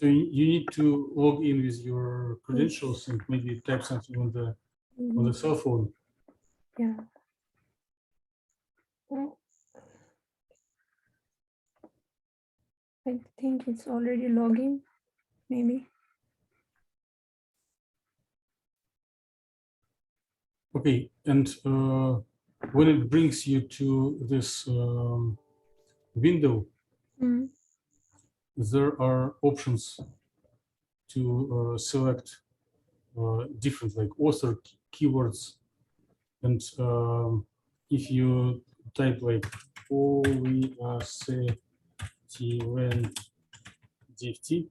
So you need to log in with your credentials and maybe type something on the cell phone. Yeah. Well, I think it's already logging, maybe. Okay, and when it brings you to this window, there are options to select different like author keywords, and if you type like DFT,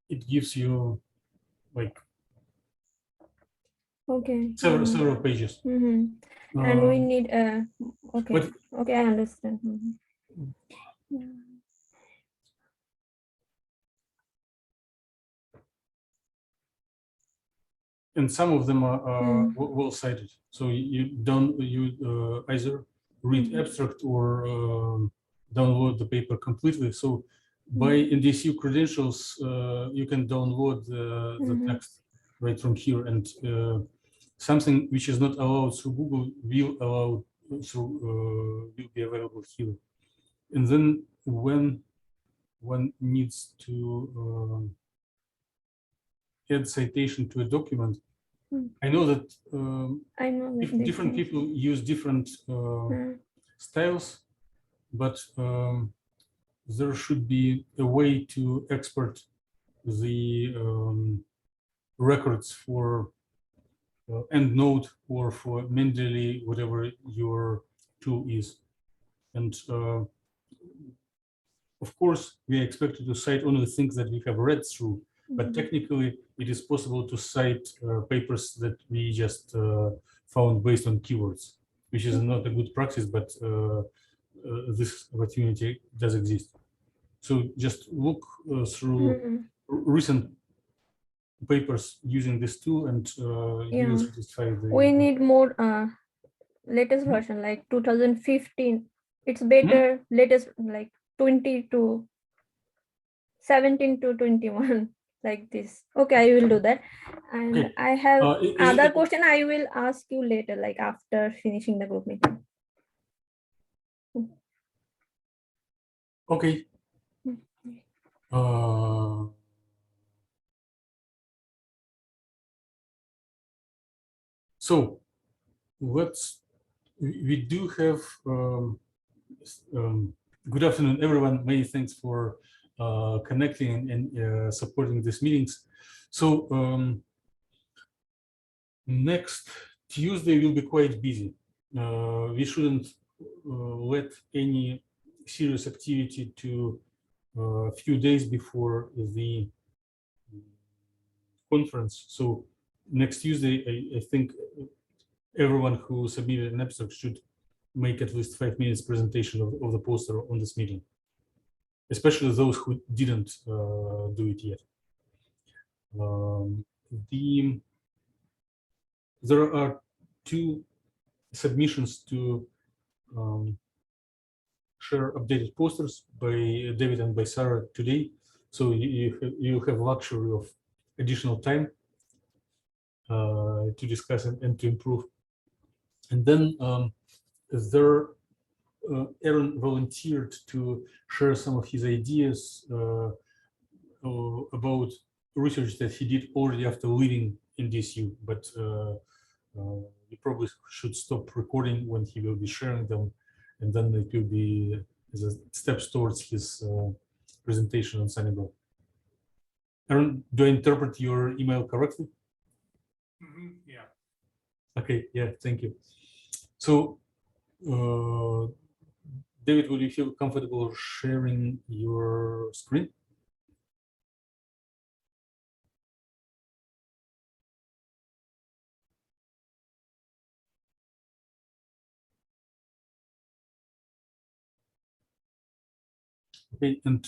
it gives you like several pages. And we need okay, I understand. Yeah. And some of them are well cited, so you either read abstract or download the paper completely. So by NDSU credentials, you can download the text right from here, and something which is not allowed through Google will be available here. And then when one needs to add citation to a document, I know that different people use different styles, but there should be a way to export the records for EndNote or for Mendeley, whatever your tool is. And of course, we are expected to cite only the things that we have read through, but technically it is possible to cite papers that we just found based on keywords, which is not a good practice, but this opportunity does exist. So just look through recent papers using this tool, and you will satisfy the... We need more latest version, like 2015. It's better latest, like 20 to 17 to 21, like this. Okay, I will do that. And okay. I have other question I will ask you later, like after finishing the group meeting. Okay. So we do have good afternoon, everyone. Many thanks for connecting and supporting these meetings. So next Tuesday will be quite busy. We shouldn't let any serious activity to a few days before the conference. So next Tuesday, I think everyone who submitted an abstract should make at least 5 minutes presentation of the poster on this meeting, especially those who didn't do it yet. There are 2 submissions to share updated posters by David and by Sarah today. So you have luxury of additional time to discuss and to improve. And then Aaron volunteered to share some of his ideas about research that he did already after leaving NDSU, but he probably should stop recording when he will be sharing them, and then it will be as a steps towards his presentation on Sunnyvale. Aaron, do I interpret your email correctly? Yeah. Okay, yeah, thank you. So, David, would you feel comfortable sharing your screen? Okay, and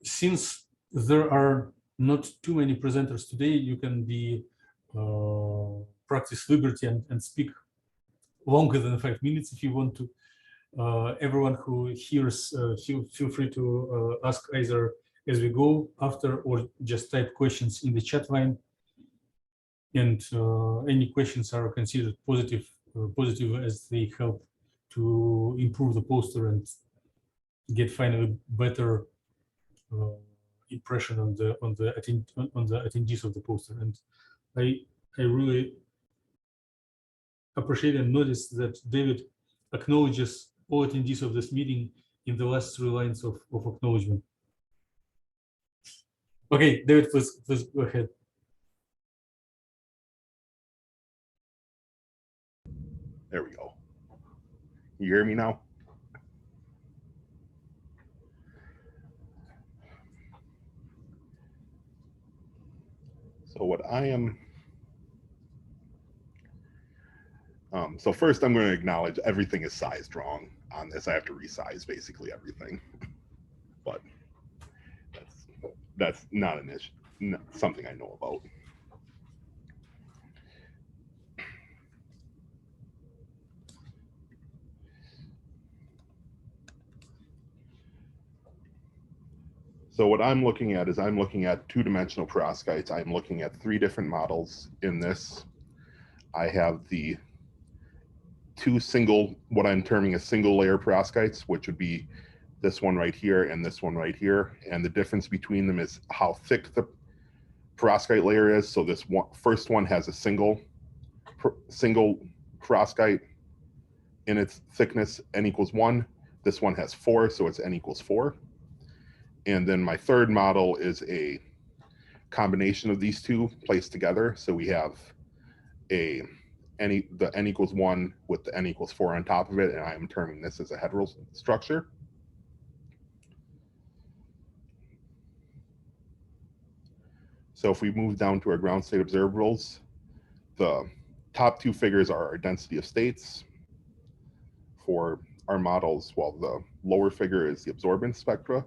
since there are not too many presenters today, you can be practice liberty and speak longer than 5 minutes if you want to. Everyone who hears, feel free to ask either as we go after or just type questions in the chat line. And any questions are considered positive as they help to improve the poster and get finally better impression on the attendees of the poster. And I really appreciate and notice that David acknowledges all attendees of this meeting in the last 3 lines of acknowledgement. Okay, David, please go ahead. There we go. You hear me now? So what I am, so first I'm going to acknowledge everything is sized wrong on this. I have to resize basically everything, but that's not an issue, not something I know about. So what I'm looking at is I'm looking at 2-dimensional perovskites. I'm looking at 3 different models in this. I have the 2 single, what I'm terming as single layer perovskites, which would be this one right here and this one right here. And the difference between them is how thick the perovskite layer is. So this first one has a single perovskite in its thickness, n equals 1. This one has 4, so it's n equals 4. And then my third model is a combination of these two placed together. So we have the n equals 1 with the n equals 4 on top of it, and I'm terming this as a heterostructure. So if we move down to our ground state observables, the top 2 figures are our density of states for our models, while the lower figure is the absorbance spectra.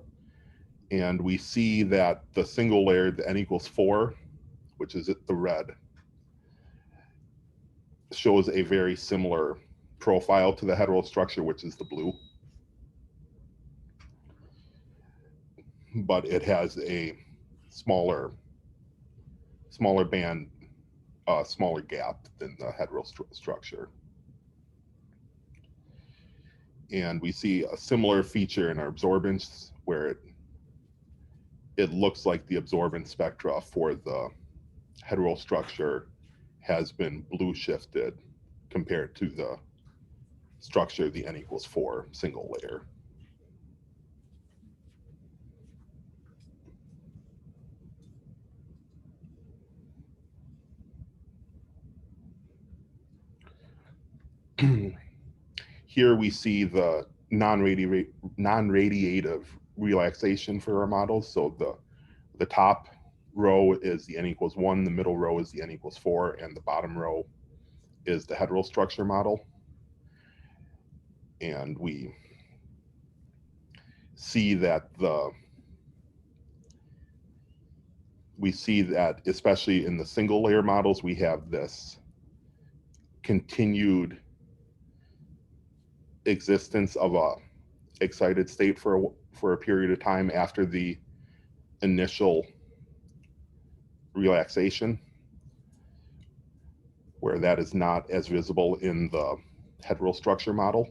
And we see that the single layer, the n equals 4, which is the red, shows a very similar profile to the heterostructure, which is the blue. But it has a smaller band, smaller gap than the heterostructure. And we see a similar feature in our absorbance, where it looks like the absorbance spectra for the heterostructure has been blue shifted compared to the structure, the n equals 4 single layer. Here we see the non-radiative relaxation for our models. So the top row is the n equals 1, the middle row is the n equals 4, and the bottom row is the heterostructure model. And we see that especially in the single layer models, we have this continued existence of a excited state for a period of time after the initial relaxation, where that is not as visible in the heterostructure model.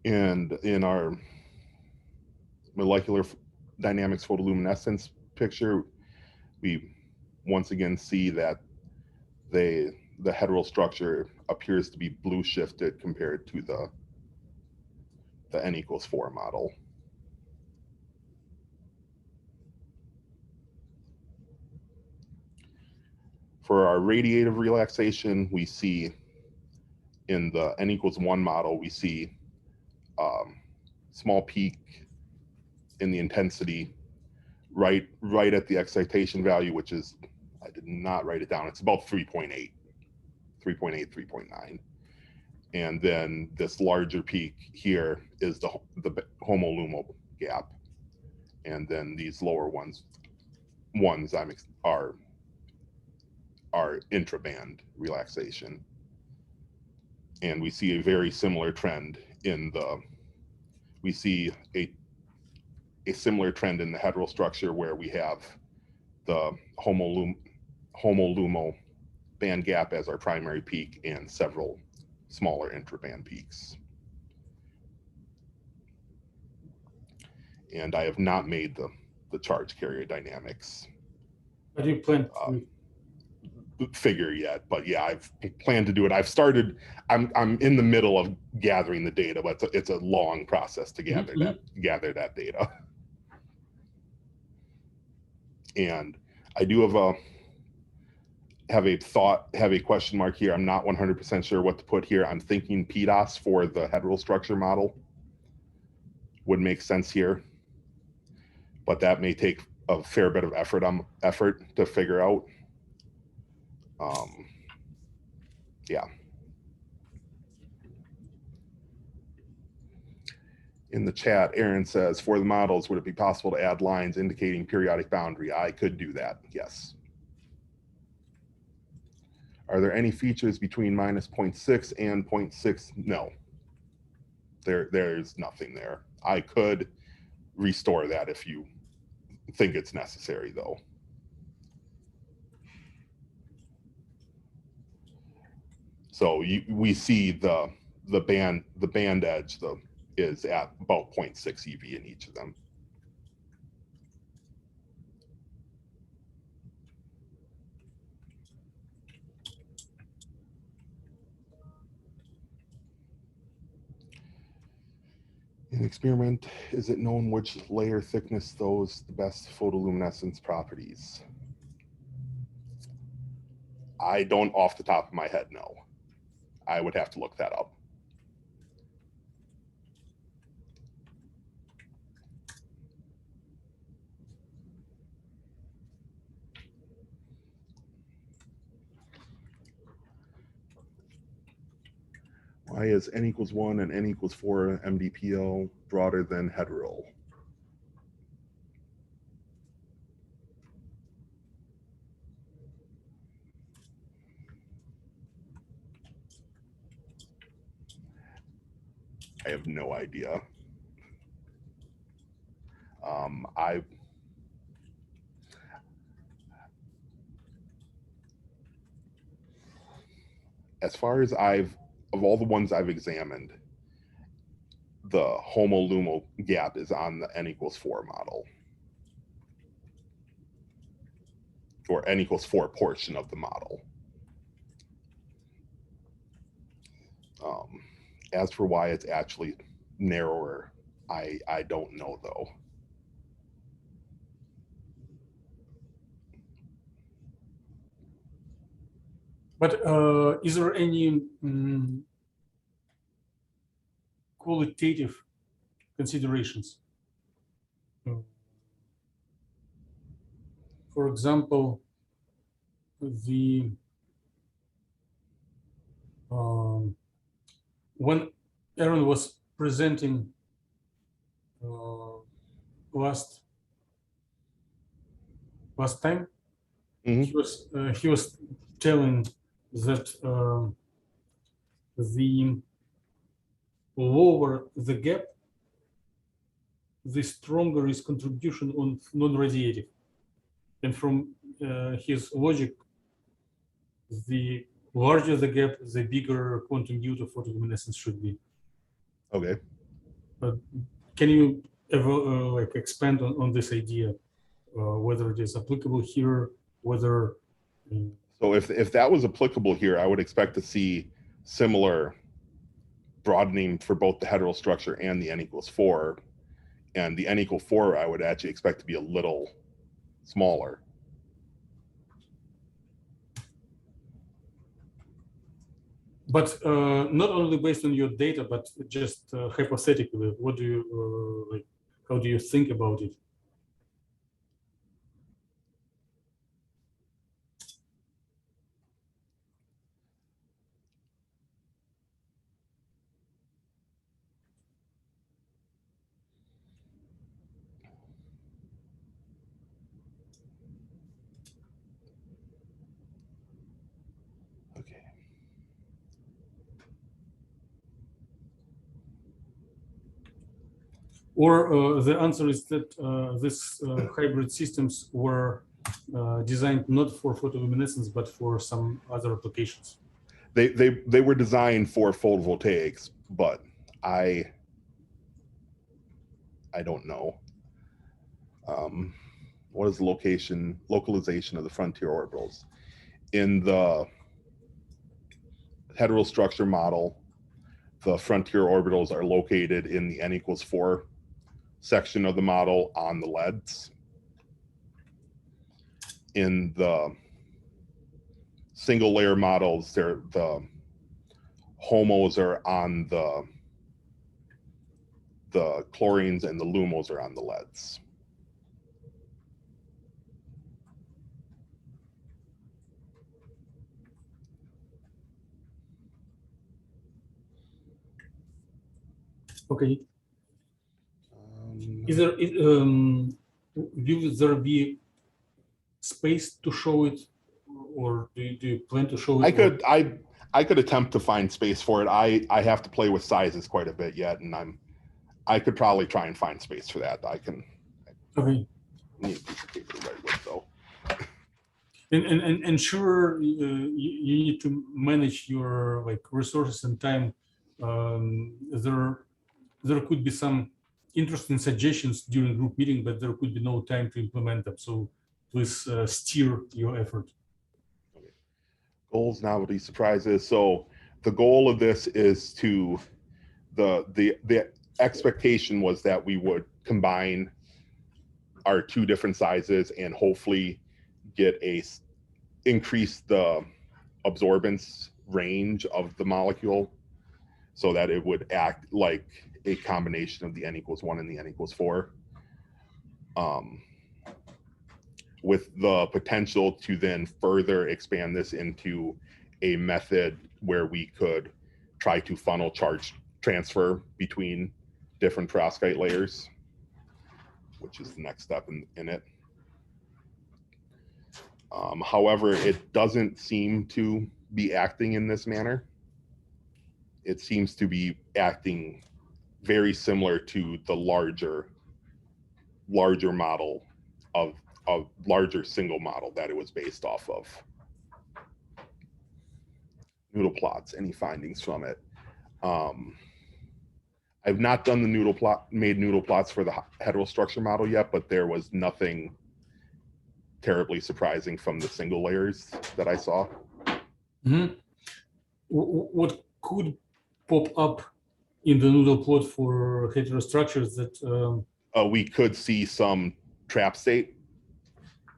And in our molecular dynamics photoluminescence picture, we once again see that the heterostructure appears to be blue shifted compared to the n equals 4 model. For our radiative relaxation, we see in the n equals 1 model, we see small peak in the intensity right at the excitation value, which is, I did not write it down, it's about 3.8, 3.9. And then this larger peak here is the homolumo gap. And then these lower ones ones are intraband relaxation. And we see a very similar trend we see a similar trend in the heterostructure where we have the homolumo band gap as our primary peak and several smaller intraband peaks. And I have not made the charge carrier dynamics How do you plan to figure yet, but yeah, I've planned to do it. I've started. I'm in the middle of gathering the data, but it's a long process to gather that data. And I do have a question mark here. I'm not 100% sure what to put here. I'm thinking PDOS for the heterostructure model would make sense here, but that may take a fair bit of effort to figure out. Yeah. In the chat, Aaron says, for the models, would it be possible to add lines indicating periodic boundary? I could do that, yes. Are there any features between minus 0.6 and 0.6? No, there's nothing there. I could restore that if you think it's necessary, though. So we see the band edge is at about 0.6 EV in each of them. In experiment, is it known which layer thickness those the best photoluminescence properties? I don't off the top of my head know. I would have to look that up. Why is n equals 1 and n equals 4 MDPL broader than hetero? I have no idea. As far as of all the ones I've examined, the homolumo gap is on the n equals 4 model, or n equals 4 portion of the model. As for why it's actually narrower, I don't know though. But is there any qualitative considerations? For example, when Aaron was presenting last time, he was telling that the lower the gap, the stronger is contribution on non-radiative. And from his logic, the larger the gap, the bigger quantum due to photoluminescence should be. Okay. Can you ever like expand on this idea, whether it is applicable here, whether? So if that was applicable here, I would expect to see similar broadening for both the heterostructure and the n equals 4. And the n equal 4, I would actually expect to be a little smaller. But not only based on your data, but just hypothetically, what do you like? How do you think about it? Or the answer is that these hybrid systems were designed not for photoluminescence, but for some other applications. They were designed for photovoltaics, but I don't know. What is the localization of the frontier orbitals? In the heterostructure model, the frontier orbitals are located in the n equals 4 section of the model on the LEDs. In the single layer models, the HOMOs are on the chlorines, and the LUMOs are on the LEDs. Okay. Will there be space to show it, or do you plan to show it? I could attempt to find space for it. I have to play with sizes quite a bit yet, and I could probably try and find space for that. I can. Okay. Need a piece of paper to write with, though. And sure, you need to manage your resources and time. There could be some interesting suggestions during group meeting, but there could be no time to implement them. So please steer your effort. Okay. Goals, novelty, surprises. So the goal of this is to the expectation was that we would combine our two different sizes and hopefully get increase the absorbance range of the molecule so that it would act like a combination of the n equals 1 and the n equals 4, with the potential to then further expand this into a method where we could try to funnel charge transfer between different perovskite layers, which is the next step in it. However, it doesn't seem to be acting in this manner. It seems to be acting very similar to the larger model of larger single model that it was based off of. Noodle plots, any findings from it? I've not done the made noodle plots for the heterostructure model yet, but there was nothing terribly surprising from the single layers that I saw. Mm-hmm. What could pop up in the noodle plot for heterostructures that we could see some trap state,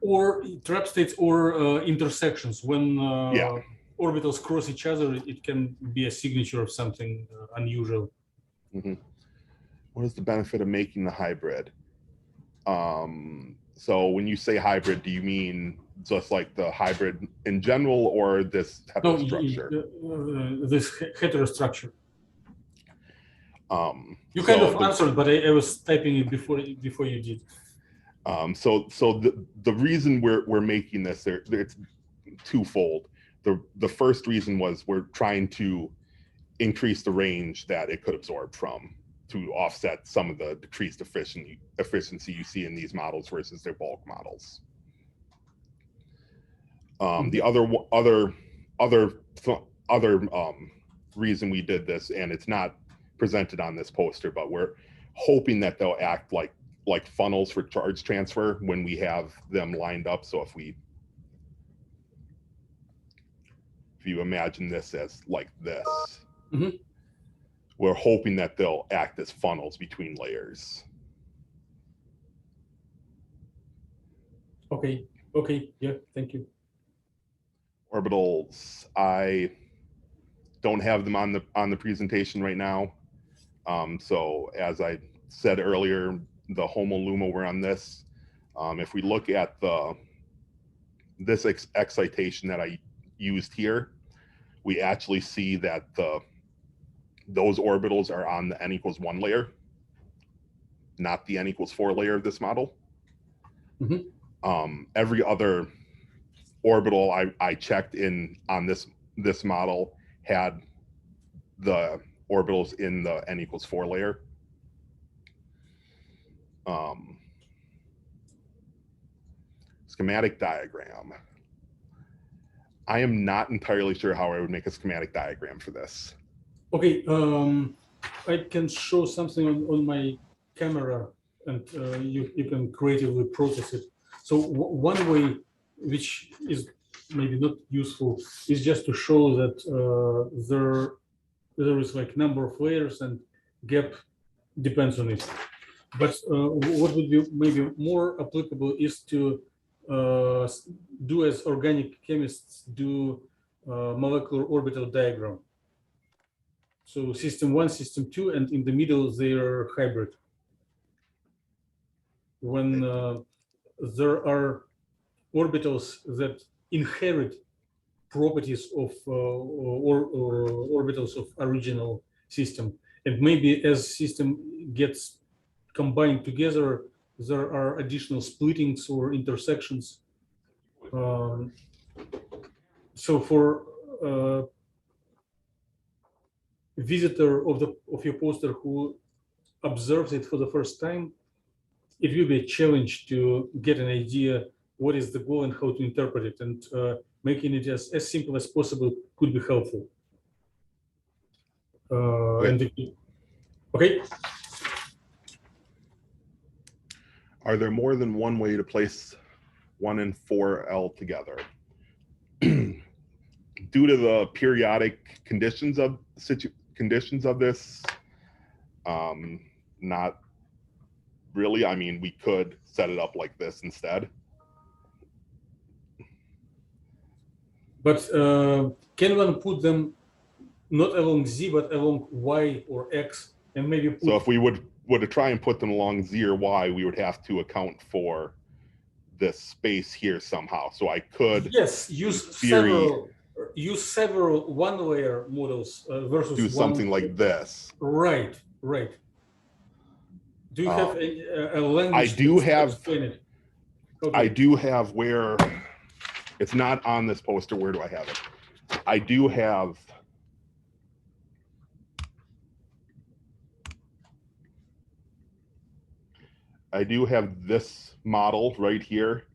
or trap states, or intersections when yeah, orbitals cross each other. It can be a signature of something unusual. Mm-hmm. What is the benefit of making the hybrid? So when you say hybrid, do you mean just like the hybrid in general, or this heterostructure? No, this heterostructure. You so kind of answered, but I was typing it before you did. So the reason we're making this, it's twofold. The first reason was we're trying to increase the range that it could absorb from, to offset some of the decreased efficiency you see in these models versus their bulk models. The other reason we did this, and it's not presented on this poster, but we're hoping that they'll act like funnels for charge transfer when we have them lined up. So if you imagine this as like this, mm-hmm. We're hoping that they'll act as funnels between layers. Okay, yeah, thank you. Orbitals, I don't have them on the presentation right now. So as I said earlier, the HOMO LUMO were on this. If we look at this excitation that I used here, we actually see that those orbitals are on the n equals 1 layer, not the n equals 4 layer of this model. Mm-hmm. Every other orbital I checked on this model had the orbitals in the n equals 4 layer. schematic diagram. I am not entirely sure how I would make a schematic diagram for this. Okay, I can show something on my camera, and you can creatively process it. So one way, which is maybe not useful, is just to show that there is like number of layers and gap depends on it. But what would be maybe more applicable is to do as organic chemists do molecular orbital diagram. So system 1, system 2, and in the middle they're hybrid. When there are orbitals that inherit properties of orbitals of original system, and maybe as system gets combined together, there are additional splittings or intersections. So for visitor of your poster who observes it for the first time, it will be a challenge to get an idea what is the goal and how to interpret it, and making it as simple as possible could be helpful. Okay. Are there more than one way to place 1 and 4L together? Due to the periodic conditions of this, not really. I mean, we could set it up like this instead. But can one put them not along Z, but along Y or X, and maybe put... So if we would to try and put them along Z or Y, we would have to account for this space here somehow. So I could, yes, use several one-layer models versus do something like this. Right. Do you have a language? I do have. Okay. I do have where it's not on this poster. Where do I have it? I do have. I do have this model right here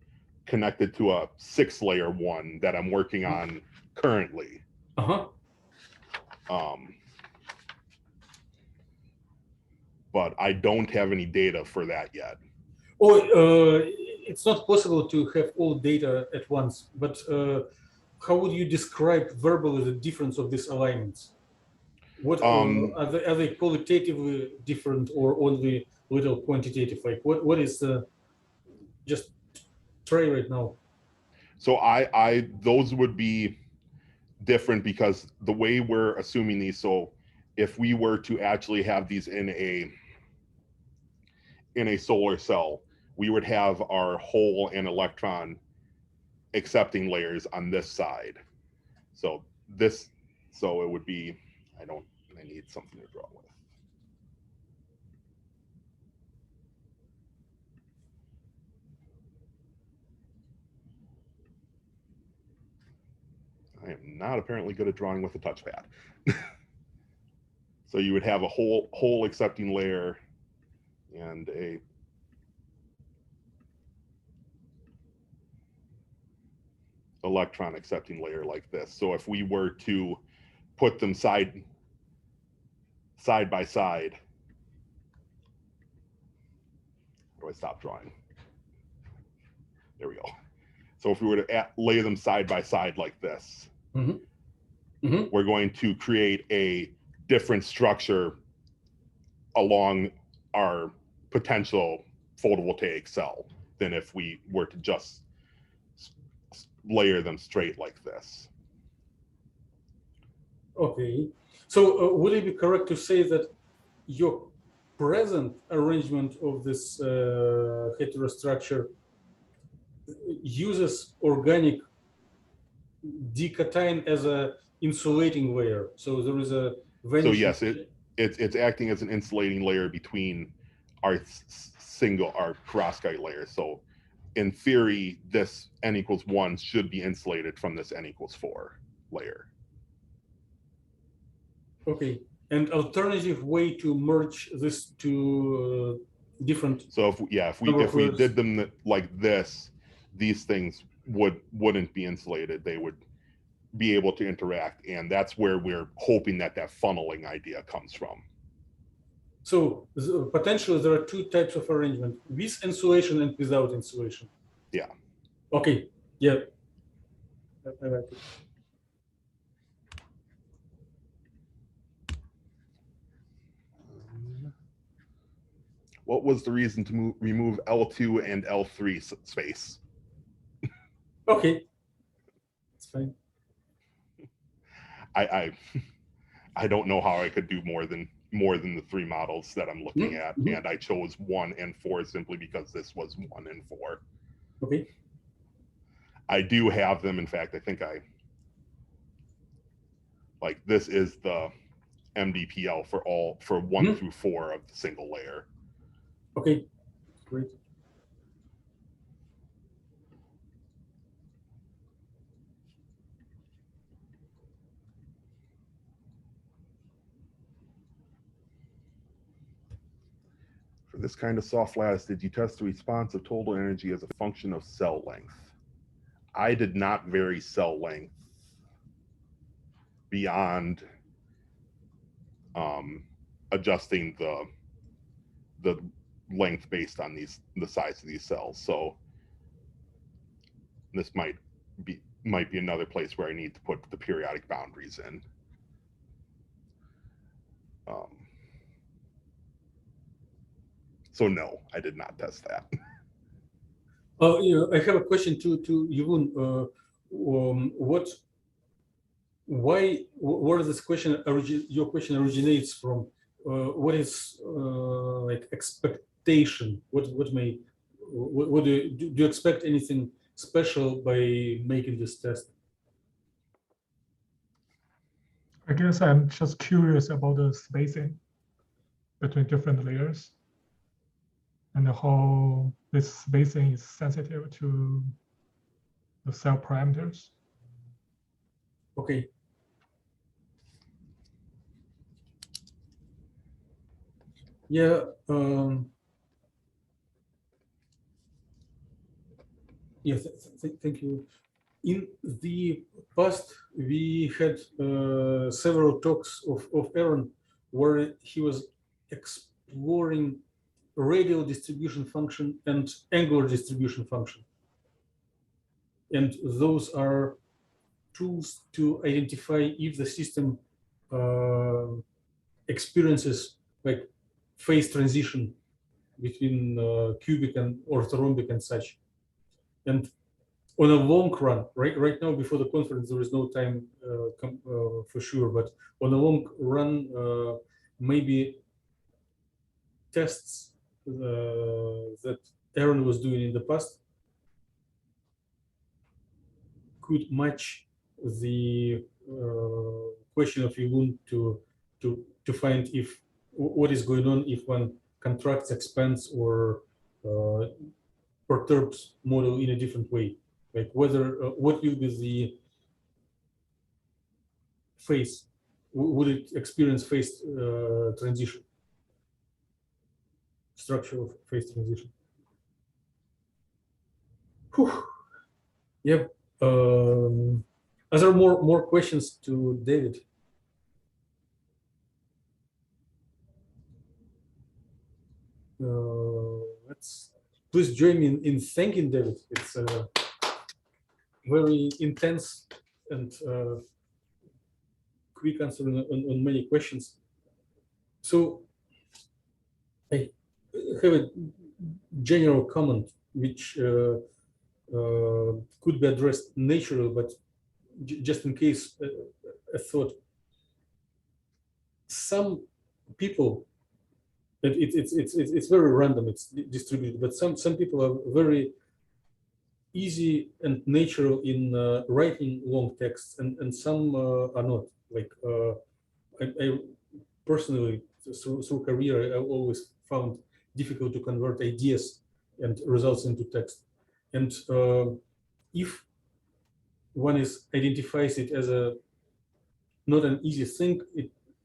connected to a 6-layer one that I'm working on currently. But I don't have any data for that yet. It's not possible to have all data at once, but how would you describe verbally the difference of these alignments? What are they qualitatively different or only little quantitative? Like what is the just try right now? So those would be different because the way we're assuming these, so if we were to actually have these in a solar cell, we would have our hole and electron accepting layers on this side. So it would be, I need something to draw with. I am not apparently good at drawing with a touchpad. So you would have a hole accepting layer and a electron accepting layer like this. So if we were to put them side by side, how do I stop drawing? There we go. So if we were to lay them side by side like this, we're going to create a different structure along our potential photovoltaic cell than if we were to just layer them straight like this. Okay, so would it be correct to say that your present arrangement of this heterostructure uses organic dication as a insulating layer? So there is a so yes, it's acting as an insulating layer between our perovskite layers. So in theory, this n=1 should be insulated from this n=4 layer. Okay, and alternative way to merge these two different. So if we did them like this, these things wouldn't be insulated. They would be able to interact, and that's where we're hoping that funneling idea comes from. So potentially there are two types of arrangement: with insulation and without insulation. Yeah. Okay. Yeah. I like it. What was the reason to remove L2 and L3 space? Okay. It's fine. I don't know how I could do more than the three models that I'm looking at, and I chose 1 and 4 simply because this was 1 and 4. Okay. I do have them. In fact, I think this is the MDPL for 1 through 4 of the single layer. Okay, great. For this kind of soft lattice, did you test the response of total energy as a function of cell length? I did not vary cell length beyond adjusting the length based on the size of these cells. So this might be another place where I need to put the periodic boundaries in. So no, I did not test that. Yeah, I have a question to Yvonne. Where this question your question originates from? What is like expectation? What do you expect anything special by making this test? I guess I'm just curious about the spacing between different layers and how this spacing is sensitive to the cell parameters. Okay. Yeah. Yeah. Thank you. In the past, we had several talks of Aaron where he was exploring radial distribution function and angular distribution function. And those are tools to identify if the system experiences like phase transition between cubic and orthorhombic and such. And on a long run, right now before the conference, there is no time for sure, but on a long run, maybe tests that Aaron was doing in the past could match the question of Yvonne to find if what is going on if one contracts, expands, or perturbs model in a different way. Like whether what will be the phase? Would it experience phase transition? Structure of phase transition. Whew. Yep. Are there more questions to David? Let's please join me in thanking David. It's very intense and quick answer on many questions. So I have a general comment which could be addressed naturally, but just in case a thought. Some people, it's very random, it's distributed, but some people are very easy and natural in writing long texts, and some are not. Like I personally, through career, I always found difficult to convert ideas and results into text. And if one identifies it as a not an easy thing,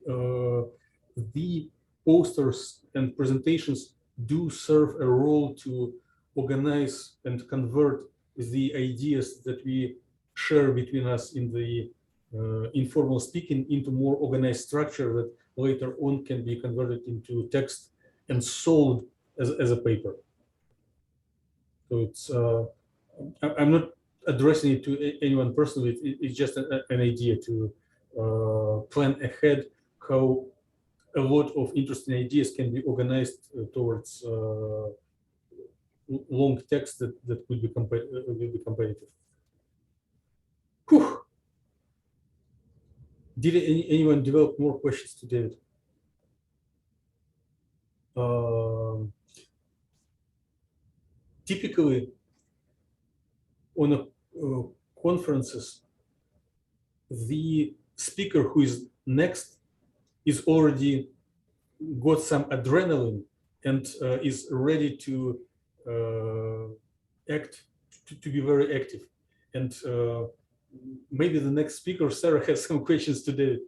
the posters and presentations do serve a role to organize and convert the ideas that we share between us in the informal speaking into more organized structure that later on can be converted into text and sold as a paper. So it's I'm not addressing it to anyone personally. It's just an idea to plan ahead how a lot of interesting ideas can be organized towards long text that will be competitive. Whew. Did anyone develop more questions to David? Typically, on conferences, the speaker who is next is already got some adrenaline and is ready to act, to be very active. And maybe the next speaker, Sarah, has some questions to David.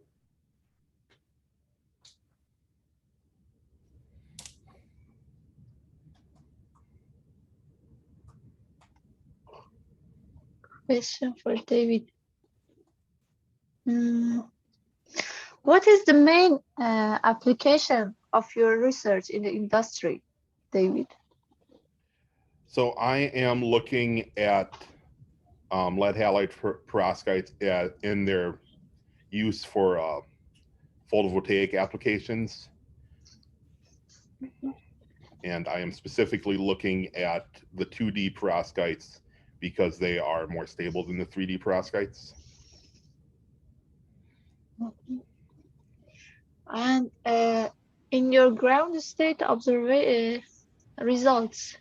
Question for David. What is the main application of your research in the industry, David? So I am looking at lead halide perovskites in their use for photovoltaic applications. And I am specifically looking at the 2D perovskites because they are more stable than the 3D perovskites. And in your ground state results,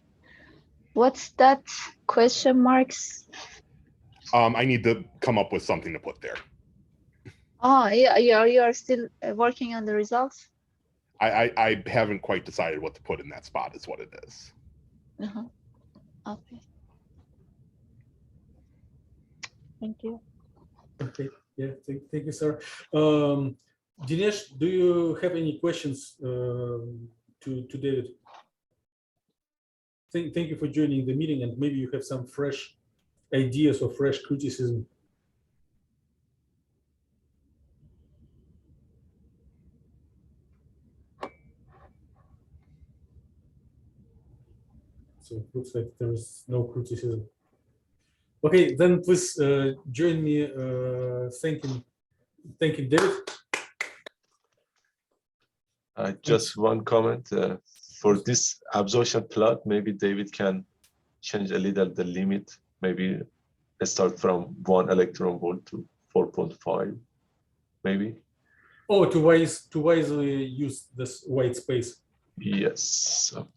what's that question marks? I need to come up with something to put there. Oh, yeah, you are still working on the results? I haven't quite decided what to put in that spot is what it is. Okay. Thank you. Okay, yeah, thank you, sir. Dinesh, do you have any questions to David? Thank you for joining the meeting, and maybe you have some fresh ideas or fresh criticism. So it looks like there is no criticism. Okay, then please join me thanking David. Just one comment for this absorption plot. Maybe David can change a little the limit. Maybe start from 1 electron volt to 4.5. Maybe. Oh, to wisely use this white space. Yes. So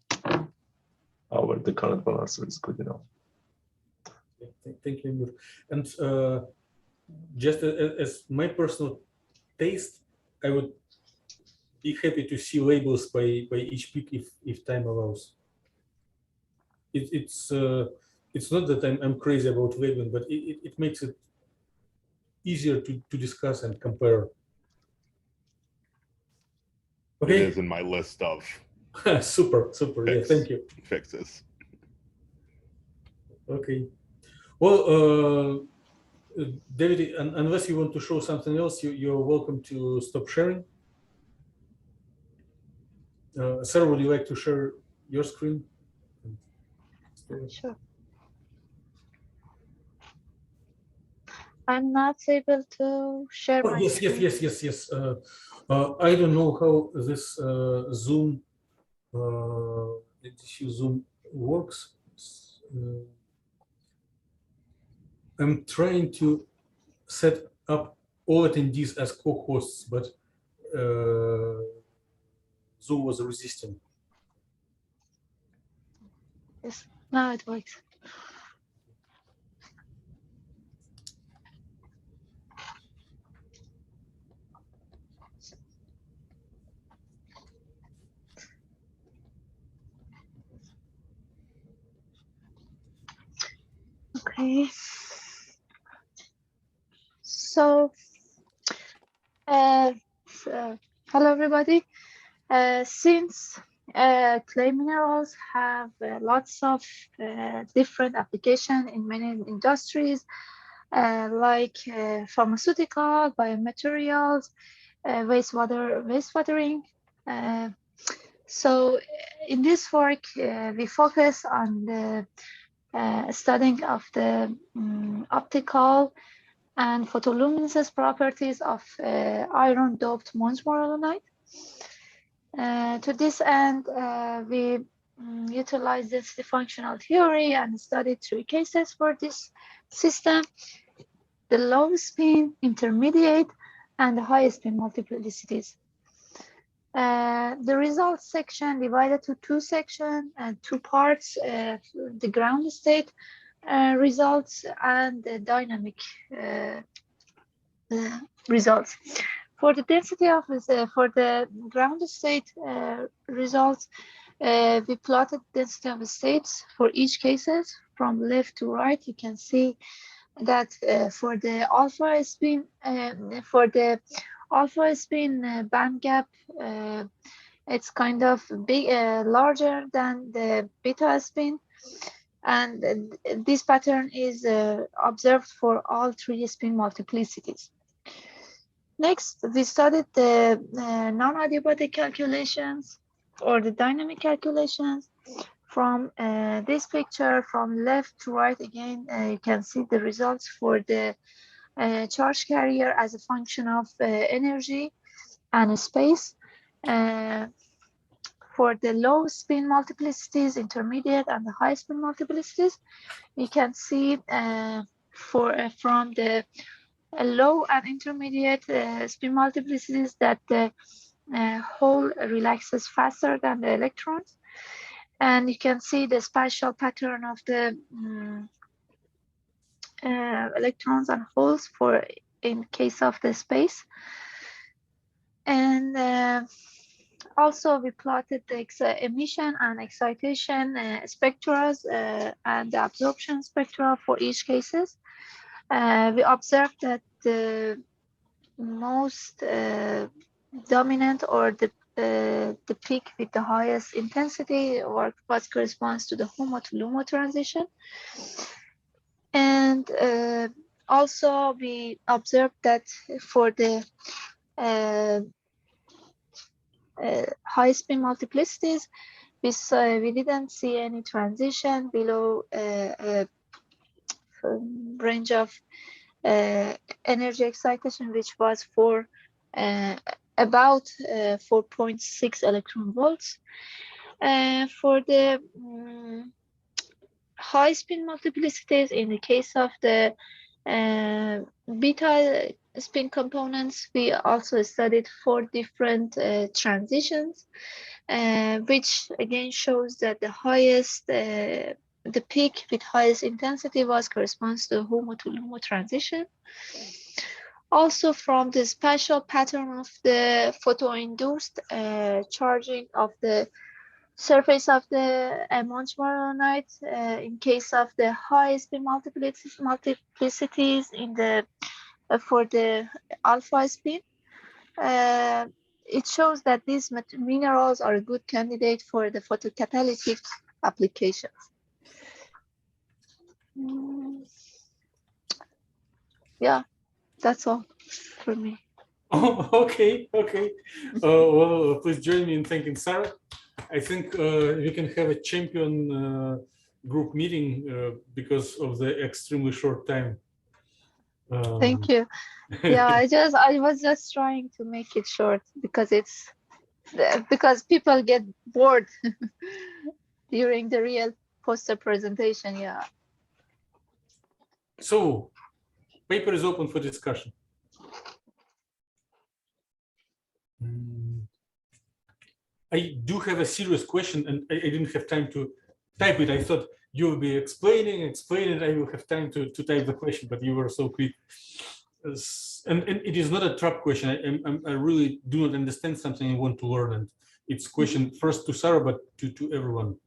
the current balancer is good enough. Thank you, Amir. And just as my personal taste, I would be happy to see labels by each peak if time allows. It's not that I'm crazy about labeling, but it makes it easier to discuss and compare. Okay. It is in my list of super. Yeah, thank you. Fixes. Okay. Well, David, unless you want to show something else, you're welcome to stop sharing. Sarah, would you like to share your screen? Sure. I'm not able to share my screen. Yes. I don't know how this Zoom works. I'm trying to set up all attendees as co-hosts, but Zoom was resistant. Yes, now it works. Okay. So, hello everybody. Since clay minerals have lots of different application in many industries, like pharmaceutical, biomaterials, wastewatering. So in this work, we focus on the studying of the optical and photoluminescence properties of iron-doped montmorillonite. To this end, we utilize density functional theory and studied 3 cases for this system: the low spin, intermediate, and the high spin multiplicities. The results section divided to 2 sections and 2 parts: the ground state results and the dynamic results. For the density of for the ground state results, we plotted density of states for each cases from left to right. You can see that for the alpha spin band gap, it's kind of big, larger than the beta spin, and this pattern is observed for all 3 spin multiplicities. Next, we studied the non-adiabatic calculations or the dynamic calculations. From this picture, from left to right, again, you can see the results for the charge carrier as a function of energy and space. For the low spin multiplicities, intermediate, and the high spin multiplicities, you can see from the low and intermediate spin multiplicities that the hole relaxes faster than the electrons. And you can see the spatial pattern of the electrons and holes in case of the space. And also we plotted the emission and excitation spectra and the absorption spectra for each cases. We observed that the most dominant, or the peak with the highest intensity was corresponds to the HOMO to LUMO transition. And also we observed that for the high spin multiplicities, we didn't see any transition below range of energy excitation, which was for about 4.6 electron volts. For the high spin multiplicities, in the case of the beta spin components, we also studied 4 different transitions, which again shows that the highest the peak with highest intensity corresponds to the HOMO to LUMO transition. Also, from the spatial pattern of the photo-induced charging of the surface of the montmorillonite, in case of the high spin multiplicities in the for the alpha spin, it shows that these minerals are a good candidate for the photocatalytic applications. Yeah, that's all for me. Oh, okay. Well, please join me in thanking Sarah. I think we can have a champion group meeting because of the extremely short time. Thank you. Yeah, I was just trying to make it short because people get bored during the real poster presentation. Yeah. So, paper is open for discussion. I do have a serious question, and I didn't have time to type it. I thought you will be explaining. I will have time to type the question, but you were so quick. And it is not a trap question. I really do not understand something I want to learn, and it's question first to Sarah, but to everyone.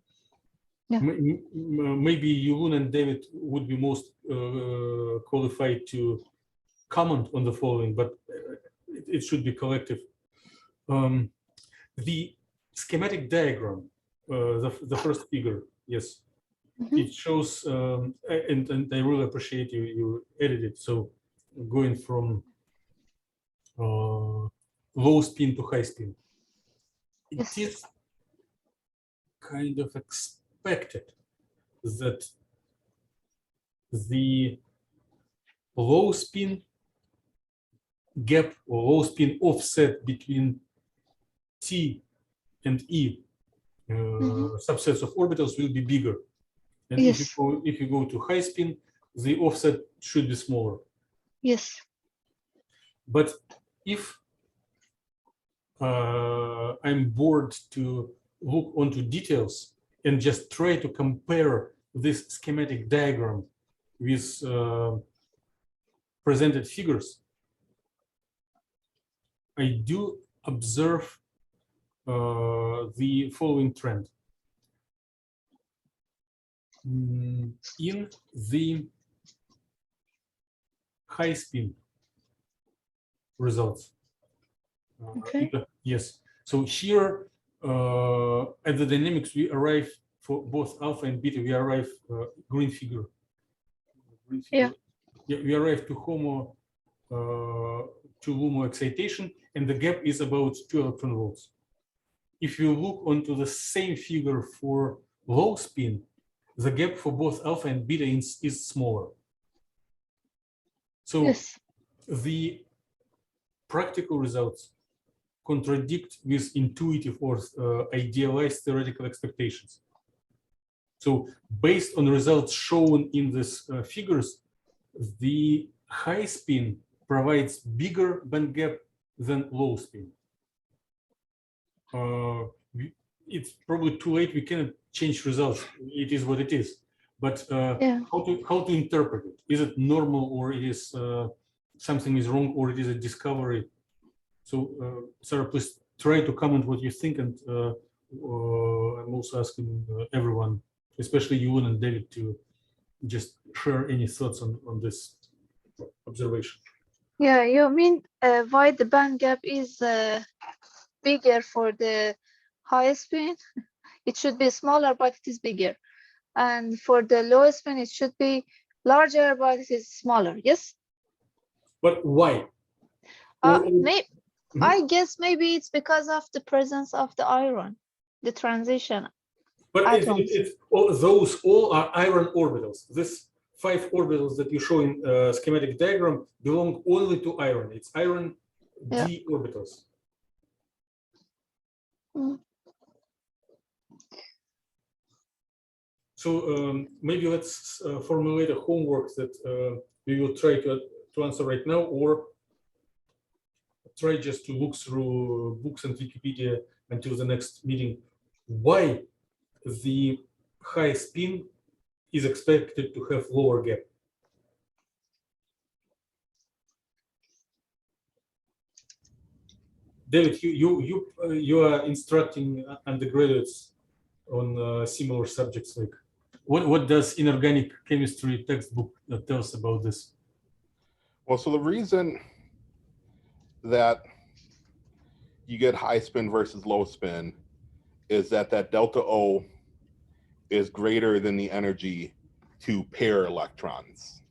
Yeah. Maybe Yulun and David would be most qualified to comment on the following, but it should be collective. The schematic diagram, the first figure, yes, it shows, and I really appreciate you edited. So going from low spin to high spin, it Yes. is kind of expected that the low spin gap or low spin offset between T and E subsets of orbitals will be bigger. And Yes. if you go to high spin, the offset should be smaller. Yes. But if I'm bored to look onto details and just try to compare this schematic diagram with presented figures, I do observe the following trend. In the high spin results, Okay. yes. So here at the dynamics, we arrive for both alpha and beta. We arrive green figure. Yeah. Yeah, we arrive to LUMO excitation, and the gap is about 2 electron volts. If you look onto the same figure for low spin, the gap for both alpha and beta is smaller. So Yes. the practical results contradict with intuitive or idealized theoretical expectations. So based on results shown in these figures, the high spin provides bigger band gap than low spin. It's probably too late. We cannot change results. It is what it is. But Yeah. how to interpret it? Is it normal, or it is something is wrong, or it is a discovery? So Sarah, please try to comment what you think, and I'm also asking everyone, especially you and David, to just share any thoughts on this observation. Yeah, you mean why the band gap is bigger for the high spin? It should be smaller, but it is bigger. And for the low spin, it should be larger, but it is smaller. Yes? But why? I guess maybe it's because of the presence of the iron, the transition. But atoms. those all are iron orbitals. This 5 orbitals that you show in schematic diagram belong only to iron. It's iron D orbitals. So maybe let's formulate a homework that we will try to answer right now, or try just to look through books and Wikipedia until the next meeting. Why the high spin is expected to have lower gap? David, you are instructing undergraduates on similar subjects. Like, what does inorganic chemistry textbook tell us about this? Well, so the reason that you get high spin versus low spin is that delta O is greater than the energy to pair electrons.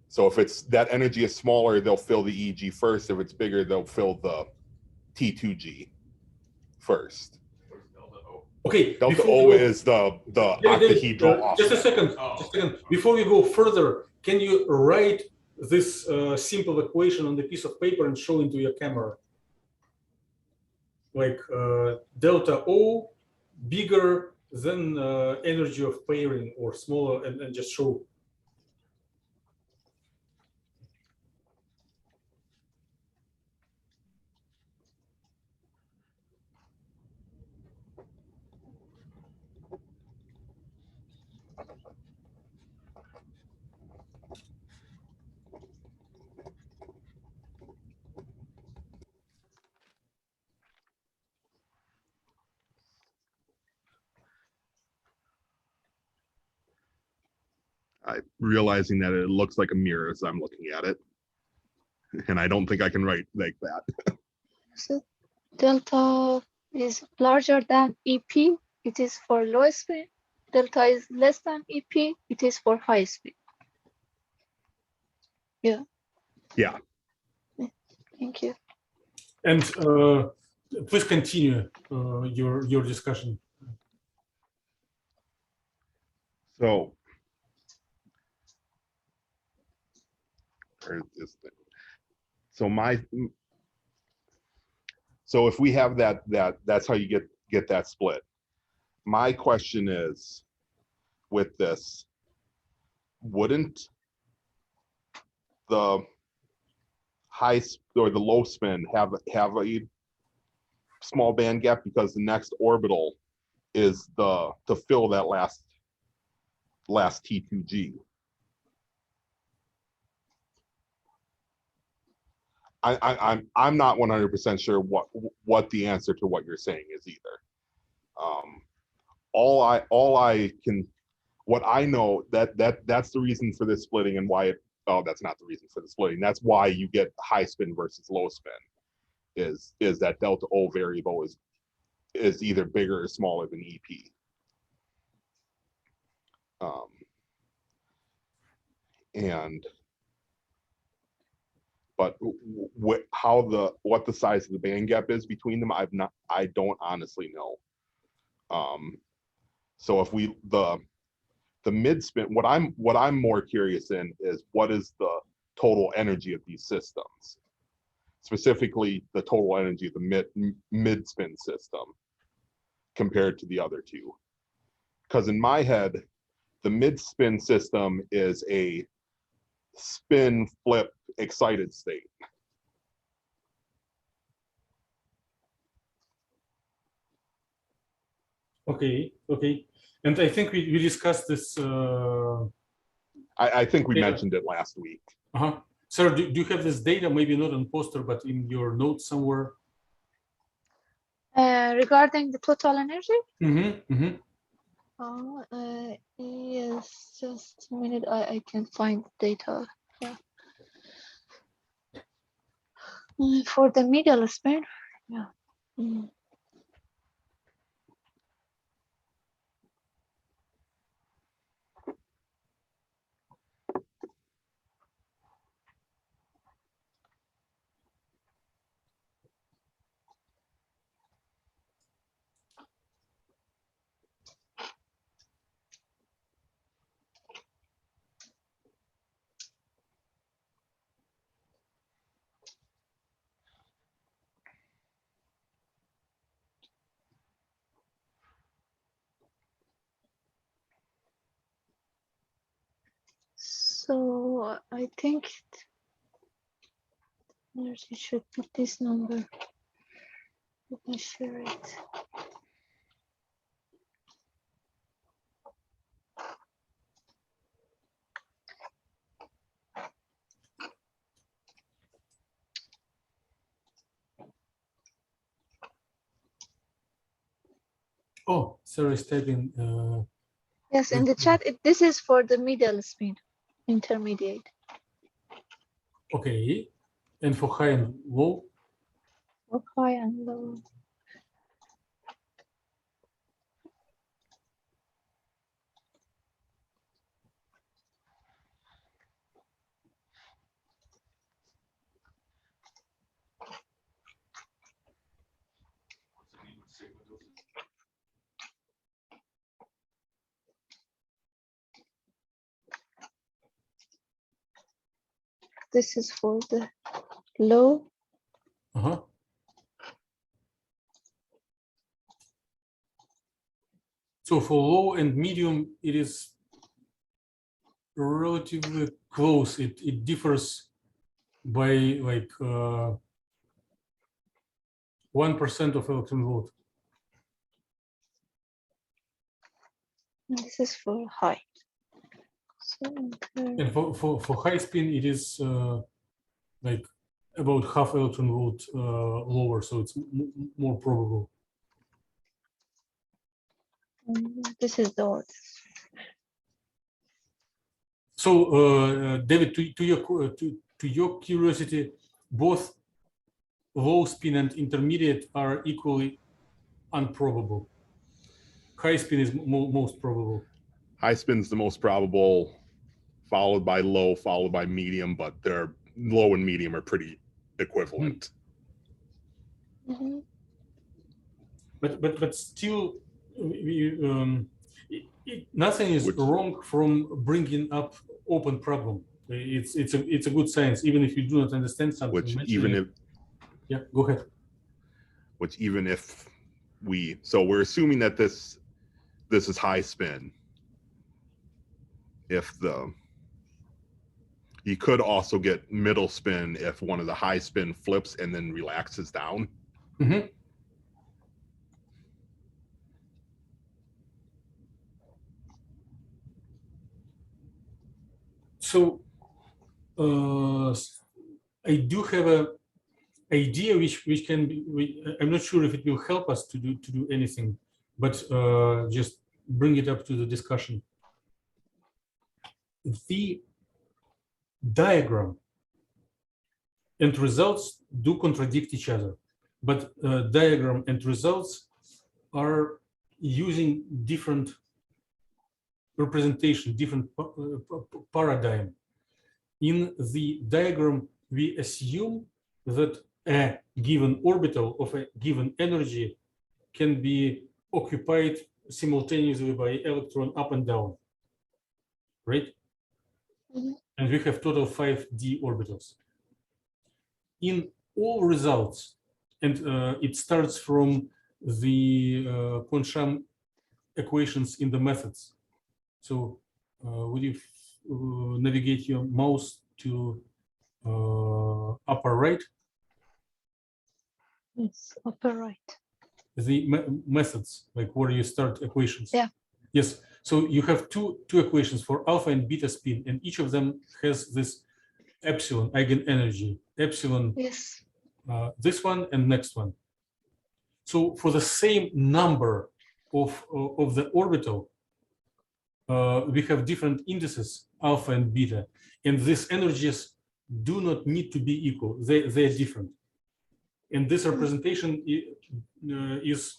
So if it's that energy is smaller, they'll fill the EG first. If it's bigger, they'll fill the T2G first. Okay, Delta O is the octahedral offset. Just a second. Before we go further, can you write this simple equation on the piece of paper and show into your camera? Like delta O bigger than energy of pairing, or smaller, and just show. I'm realizing that it looks like a mirror as I'm looking at it. And I don't think I can write like that. So delta is larger than EP, it is for low spin. Delta is less than EP, it is for high spin. Yeah. Yeah. Thank you. And please continue your discussion. So, where is this thing? So if we have that's how you get that split. My question is, with this, wouldn't the high or the low spin have a small band gap, because the next orbital is to fill that last T2G? I'm not 100% sure what the answer to what you're saying is either. What I know that's the reason for this splitting, and why that's not the reason for the splitting. That's why you get high spin versus low spin, is that delta O variable is either bigger or smaller than EP. But what the size of the band gap is between them, I don't honestly know. So if the mid spin, what I'm more curious in is what is the total energy of these systems, specifically the total energy of the mid spin system compared to the other two. Because in my head, the mid spin system is a spin flip excited state. Okay. And I think we discussed this. I think we Yeah. mentioned it last week. Sir, do you have this data, maybe not on poster, but in your notes somewhere? Regarding the total energy? Oh, Yes, just a minute, I can find data. Yeah. For the middle spin, yeah. So I think energy should put this number. Let me share it. oh, Sarah is typing. Yes, in the chat, this is for the middle spin, intermediate. Okay, and for high and low? For high and low. This is for the low. So for low and medium, it is relatively close. It differs by like 1% of electron volt. And this is for high. So, And for high spin, it is like about half electron volt lower, so it's more probable. this is the order. So, David, to your curiosity, both low spin and intermediate are equally unprobable? High spin is most probable. High spin's the most probable, followed by low, followed by medium, but they're low and medium are pretty equivalent. Mhm. But still, nothing is wrong from bringing up open problem. It's a good science, even if you do not understand something. Which even if yeah, go ahead. Which even if so we're assuming that this is high spin. If you could also get middle spin if one of the high spin flips and then relaxes down. Mm-hmm. So I do have a idea which can be. I'm not sure if it will help us to do anything, but just bring it up to the discussion. The diagram and results do contradict each other, but diagram and results are using different representation, different paradigm. In the diagram, we assume that a given orbital of a given energy can be occupied simultaneously by electron up and down, right? Mm-hmm. And we have total 5d orbitals. In all results, and it starts from the Quansham equations in the methods. So would you navigate your mouse to upper right? Yes, upper right. The methods, like where you start equations. Yeah. Yes. So you have two equations for alpha and beta spin, and each of them has this epsilon eigenenergy. Epsilon. Yes. This one and next one. So for the same number of the orbital, we have different indices, alpha and beta, and these energies do not need to be equal. They're different. And this representation is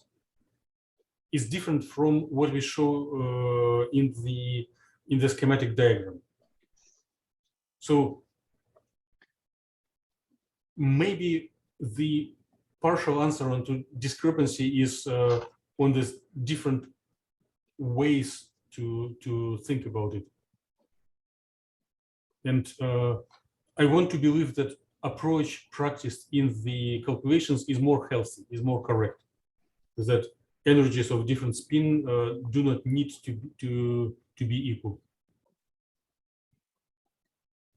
different from what we show in the schematic diagram. So maybe the partial answer onto discrepancy is on this different ways to think about it. And I want to believe that approach practiced in the calculations is more healthy, is more correct. That energies of different spin do not need to be equal.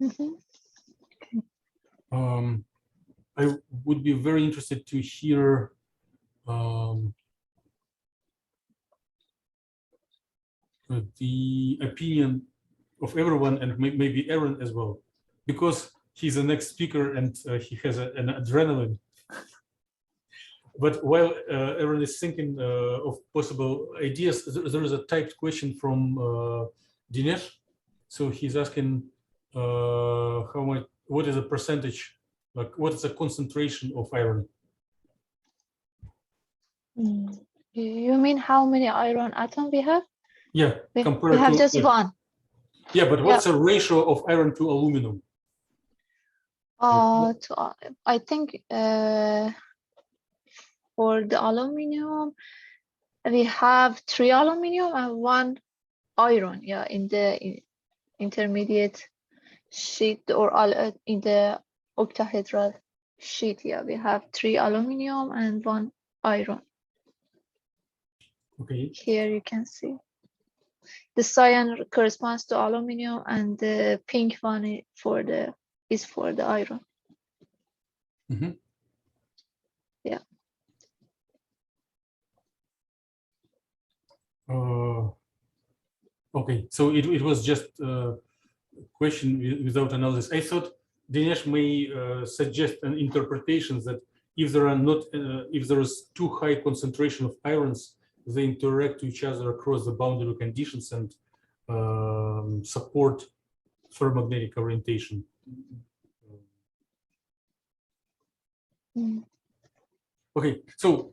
Mm-hmm. I would be very interested to hear the opinion of everyone, and maybe Aaron as well, because he's the next speaker and he has an adrenaline. But while Aaron is thinking of possible ideas, there is a typed question from Dinesh. So he's asking what is the percentage, like what is the concentration of iron? You mean how many iron atoms we have? Yeah, We compared have to just one. Yeah, but what's the ratio of iron to aluminum? I think for the aluminum, we have 3 aluminum and 1 iron. Yeah, in the intermediate sheet or in the octahedral sheet. Yeah, we have 3 aluminum and 1 iron. Okay. Here you can see the cyan corresponds to aluminum, and the pink one is for the iron. Mm-hmm. Yeah. Okay, so it was just a question without analysis. I thought Dinesh may suggest an interpretation that if there are not, if there is too high concentration of irons, they interact to each other across the boundary conditions and support ferromagnetic orientation. Okay, so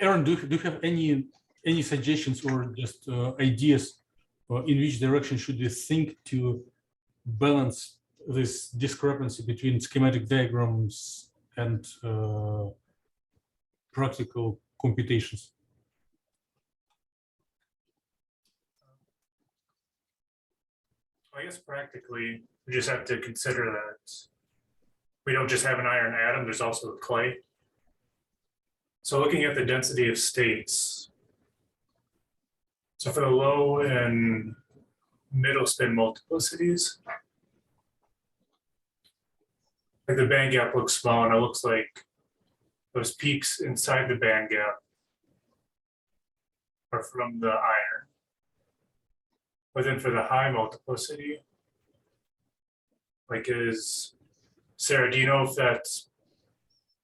Aaron, do you have any suggestions or just ideas in which direction should we think to balance this discrepancy between schematic diagrams and practical computations? I guess practically, we just have to consider that we don't just have an iron atom, there's also a clay. So looking at the density of states, so for the low and middle spin multiplicities, like the band gap looks small, and it looks like those peaks inside the band gap are from the iron. But then for the high multiplicity, like Sarah, do you know if that's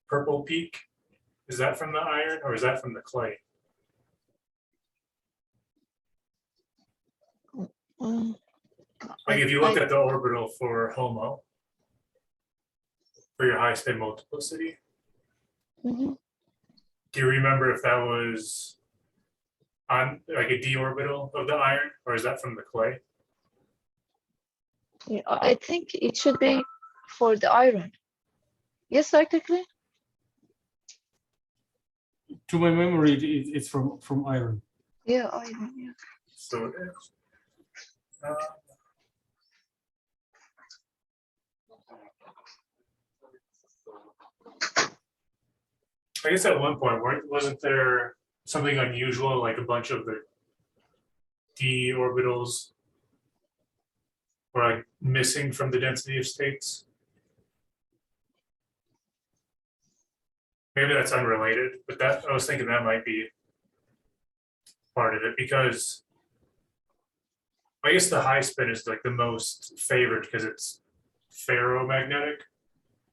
purple peak? Is that from the iron or is that from the clay? Like if you look at the orbital for HOMO, for your high spin multiplicity, Mhm. do you remember if that was on like a d orbital of the iron, or is that from the clay? Yeah, I think it should be for the iron. Yes, technically. To my memory, it's from iron. Yeah, iron. Yeah. So it is. I guess at one point, wasn't there something unusual, like a bunch of the d orbitals were like missing from the density of states? Maybe that's unrelated, but that I was thinking that might be part of it, because I guess the high spin is like the most favored because it's ferromagnetic.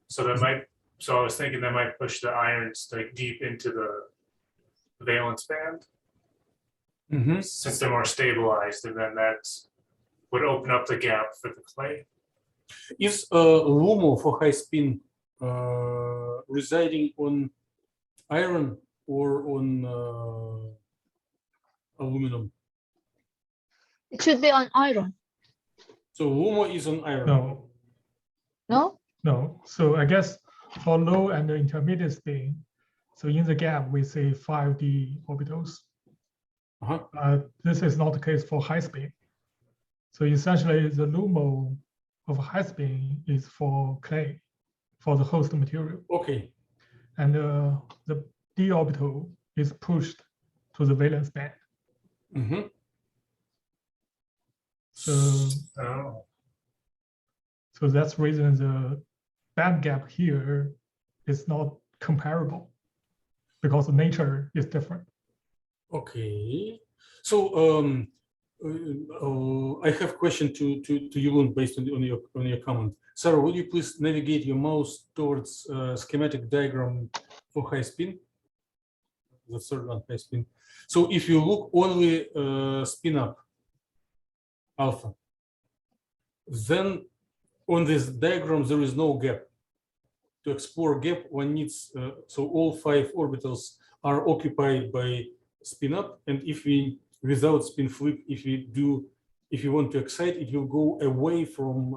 So that might, so I was thinking that might push the irons like deep into the valence band, Mhm. since they're more stabilized, and then that would open up the gap for the clay. Is LUMO for high spin residing on iron or on aluminum? It should be on iron. So LUMO is on iron. No, No? no. So I guess for low and the intermediate spin, so in the gap, we say 5D orbitals. This is not the case for high spin. So essentially, the LUMO of high spin is for clay, for the host material. Okay. And the d orbital is pushed to the valence band. Mm-hmm. So, Oh, so that's the reason the band gap here is not comparable, because the nature is different. Okay. So I have a question to you based on your comment. Sarah, would you please navigate your mouse towards schematic diagram for high spin? The third one, high spin. So if you look only spin up alpha, then on this diagram there is no gap. To explore gap, one needs so all 5 orbitals are occupied by spin up, and if we without spin flip, if you want to excite, it will go away from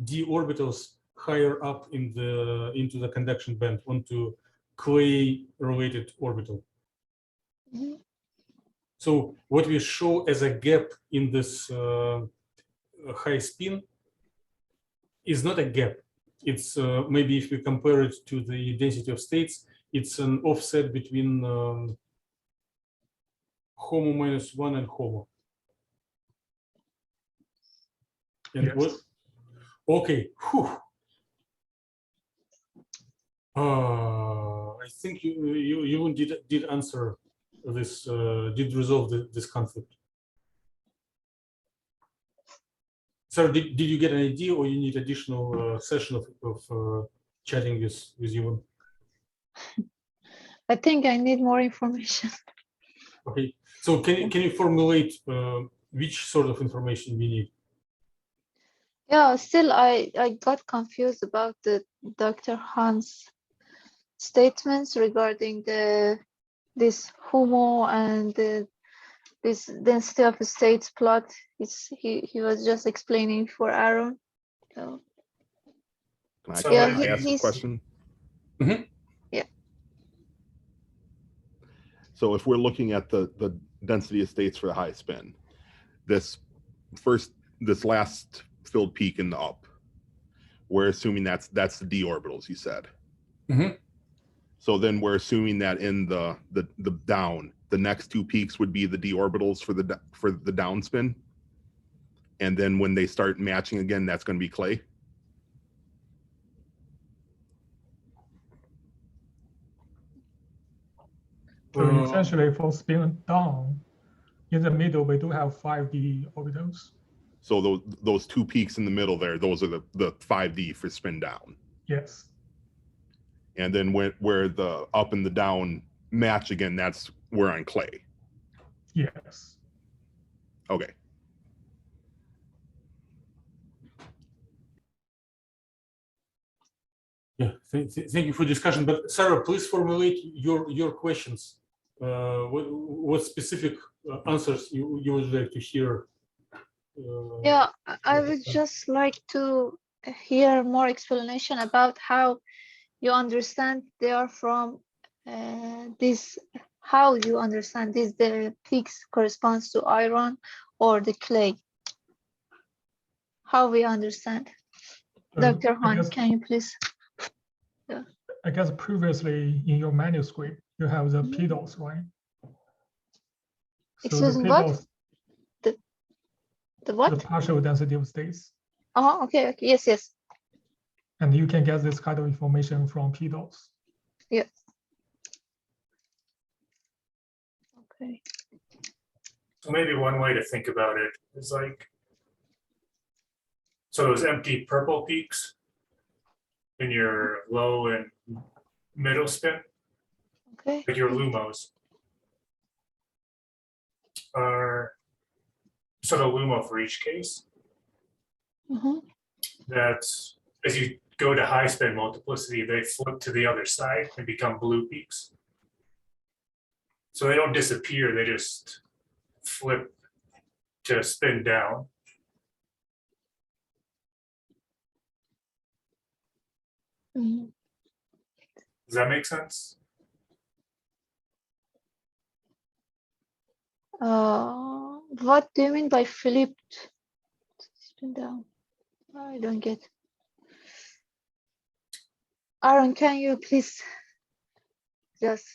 d orbitals higher up into the conduction band onto clay related orbital. Mhm. So what we show as a gap in this high spin is not a gap. It's maybe if we compare it to the density of states, it's an offset between HOMO -1 and HOMO. And Yes. what? Okay. Whew. I think you did answer this, did resolve this conflict. Sir, did you get an idea, or you need additional session of chatting with you? I think I need more information. Okay, so can you formulate which sort of information we need? Yeah, still I got confused about the Dr. Hans statements regarding the this HUMO and this density of states plot. He was just explaining for Aaron. So, Can I, So yeah, can I ask a he's question? Mhm. Yeah. So if we're looking at the density of states for the high spin, this last filled peak in the up, we're assuming that's the d orbitals you said. Mhm. So then we're assuming that in the down, the next two peaks would be the d orbitals for the down spin, and then when they start matching again, that's going to be clay. So essentially, for spin down, in the middle, we do have 5D orbitals. So those two peaks in the middle there, those are the 5D for spin down. Yes. And then where the up and the down match again, that's we're on clay. Yes. Okay. Yeah, thank you for discussion. But Sarah, please formulate your questions. What specific answers you would like to hear? Yeah, I would just like to hear more explanation about how you understand they are from this, how you understand this, the peaks corresponds to iron or the clay. How we understand. Dr. Han, can you please? I guess previously in your manuscript, you have the pedals, right? Excuse me, what? The what? The partial density of states. Oh, okay, yes, yes. And you can get this kind of information from pedals. Yeah. Okay. So maybe one way to think about it is like, so those empty purple peaks in your low and middle spin, Okay. like your LUMOs, are so the LUMO for each case. That as you go to high spin multiplicity, they flip to the other side and become blue peaks. So they don't disappear, they just flip to spin down. Does that make sense? What do you mean by flipped? Spin down. I don't get. Aaron, can you please just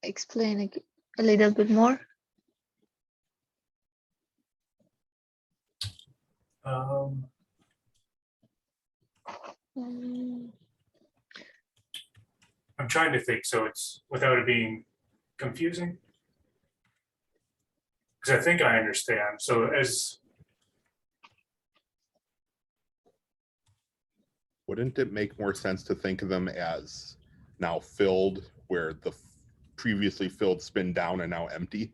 explain a little bit more? I'm trying to think, so it's without it being confusing. Because I think I understand. So as Wouldn't it make more sense to think of them as now filled, where the previously filled spin down and now empty?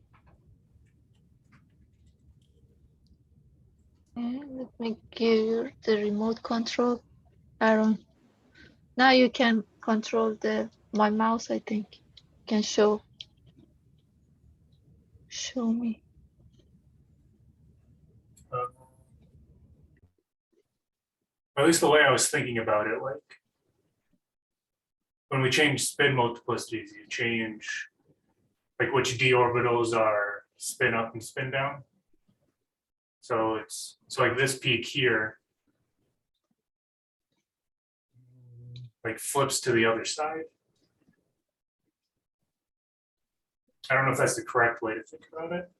Let me give you the remote control, Aaron. Now you can control my mouse, I think. You can show me. at least the way I was thinking about it, like when we change spin multiplicities, you change like which d orbitals are spin up and spin down. So it's like this peak here like flips to the other side. I don't know if that's the correct way to think about it.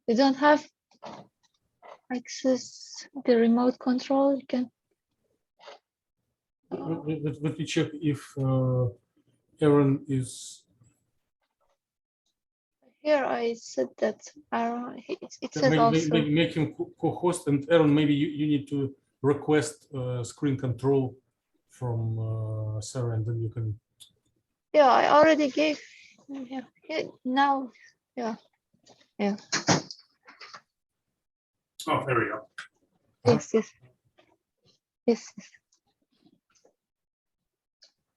You don't have access the remote control. You can. Let me check if Aaron is. Here I said that Aaron. It said also. Maybe make him co-host, and Aaron, maybe you need to request screen control from Sarah, and then you can. Yeah, I already gave. Yeah. Now. Yeah. Yeah. Oh, there we go. Yes. Yes. Yes.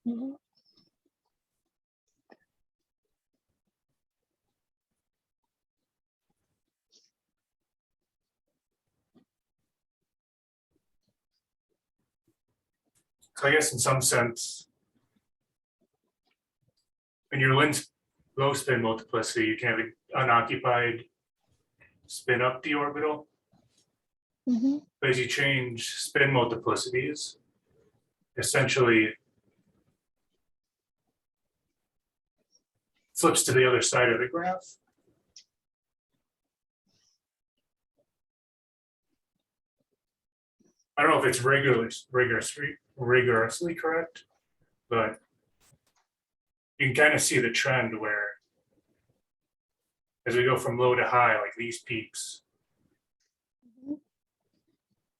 Mhm. So I guess in some sense, in your low spin multiplicity, you can have an unoccupied spin up d orbital. Mhm. But as you change spin multiplicities, essentially flips to the other side of the graph. I don't know if it's rigorously correct, but you can kind of see the trend where as we go from low to high, like these peaks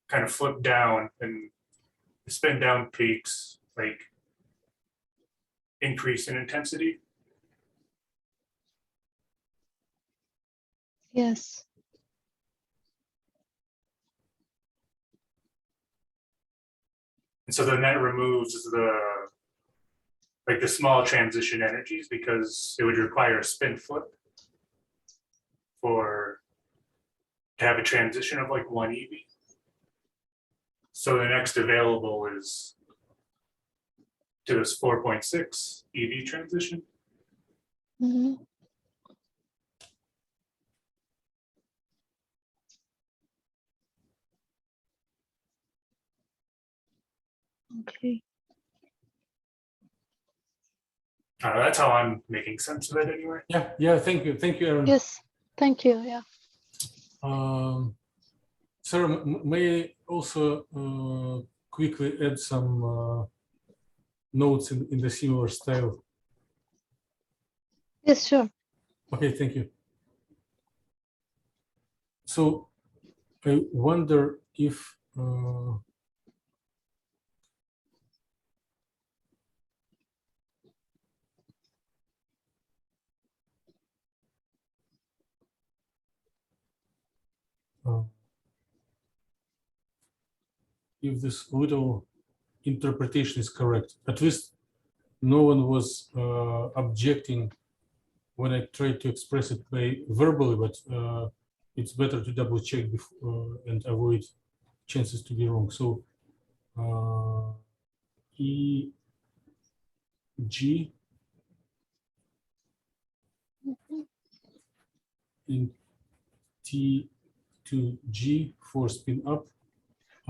kind of flip down, and the spin down peaks like increase in intensity. Yes. And so then that removes the small transition energies, because it would require a spin flip to have a transition of like 1 eV. So the next available is to this 4.6 eV transition. Mhm. Okay. That's how I'm making sense of it anyway. Yeah. Thank you, Aaron. Yes. Thank you. Yeah. Sarah, may I also quickly add some notes in the similar style? Yes, sure. Okay, thank you. So I wonder if if this little interpretation is correct. At least no one was objecting when I tried to express it verbally, but it's better to double check before and avoid chances to be wrong. So E G and T to G for spin up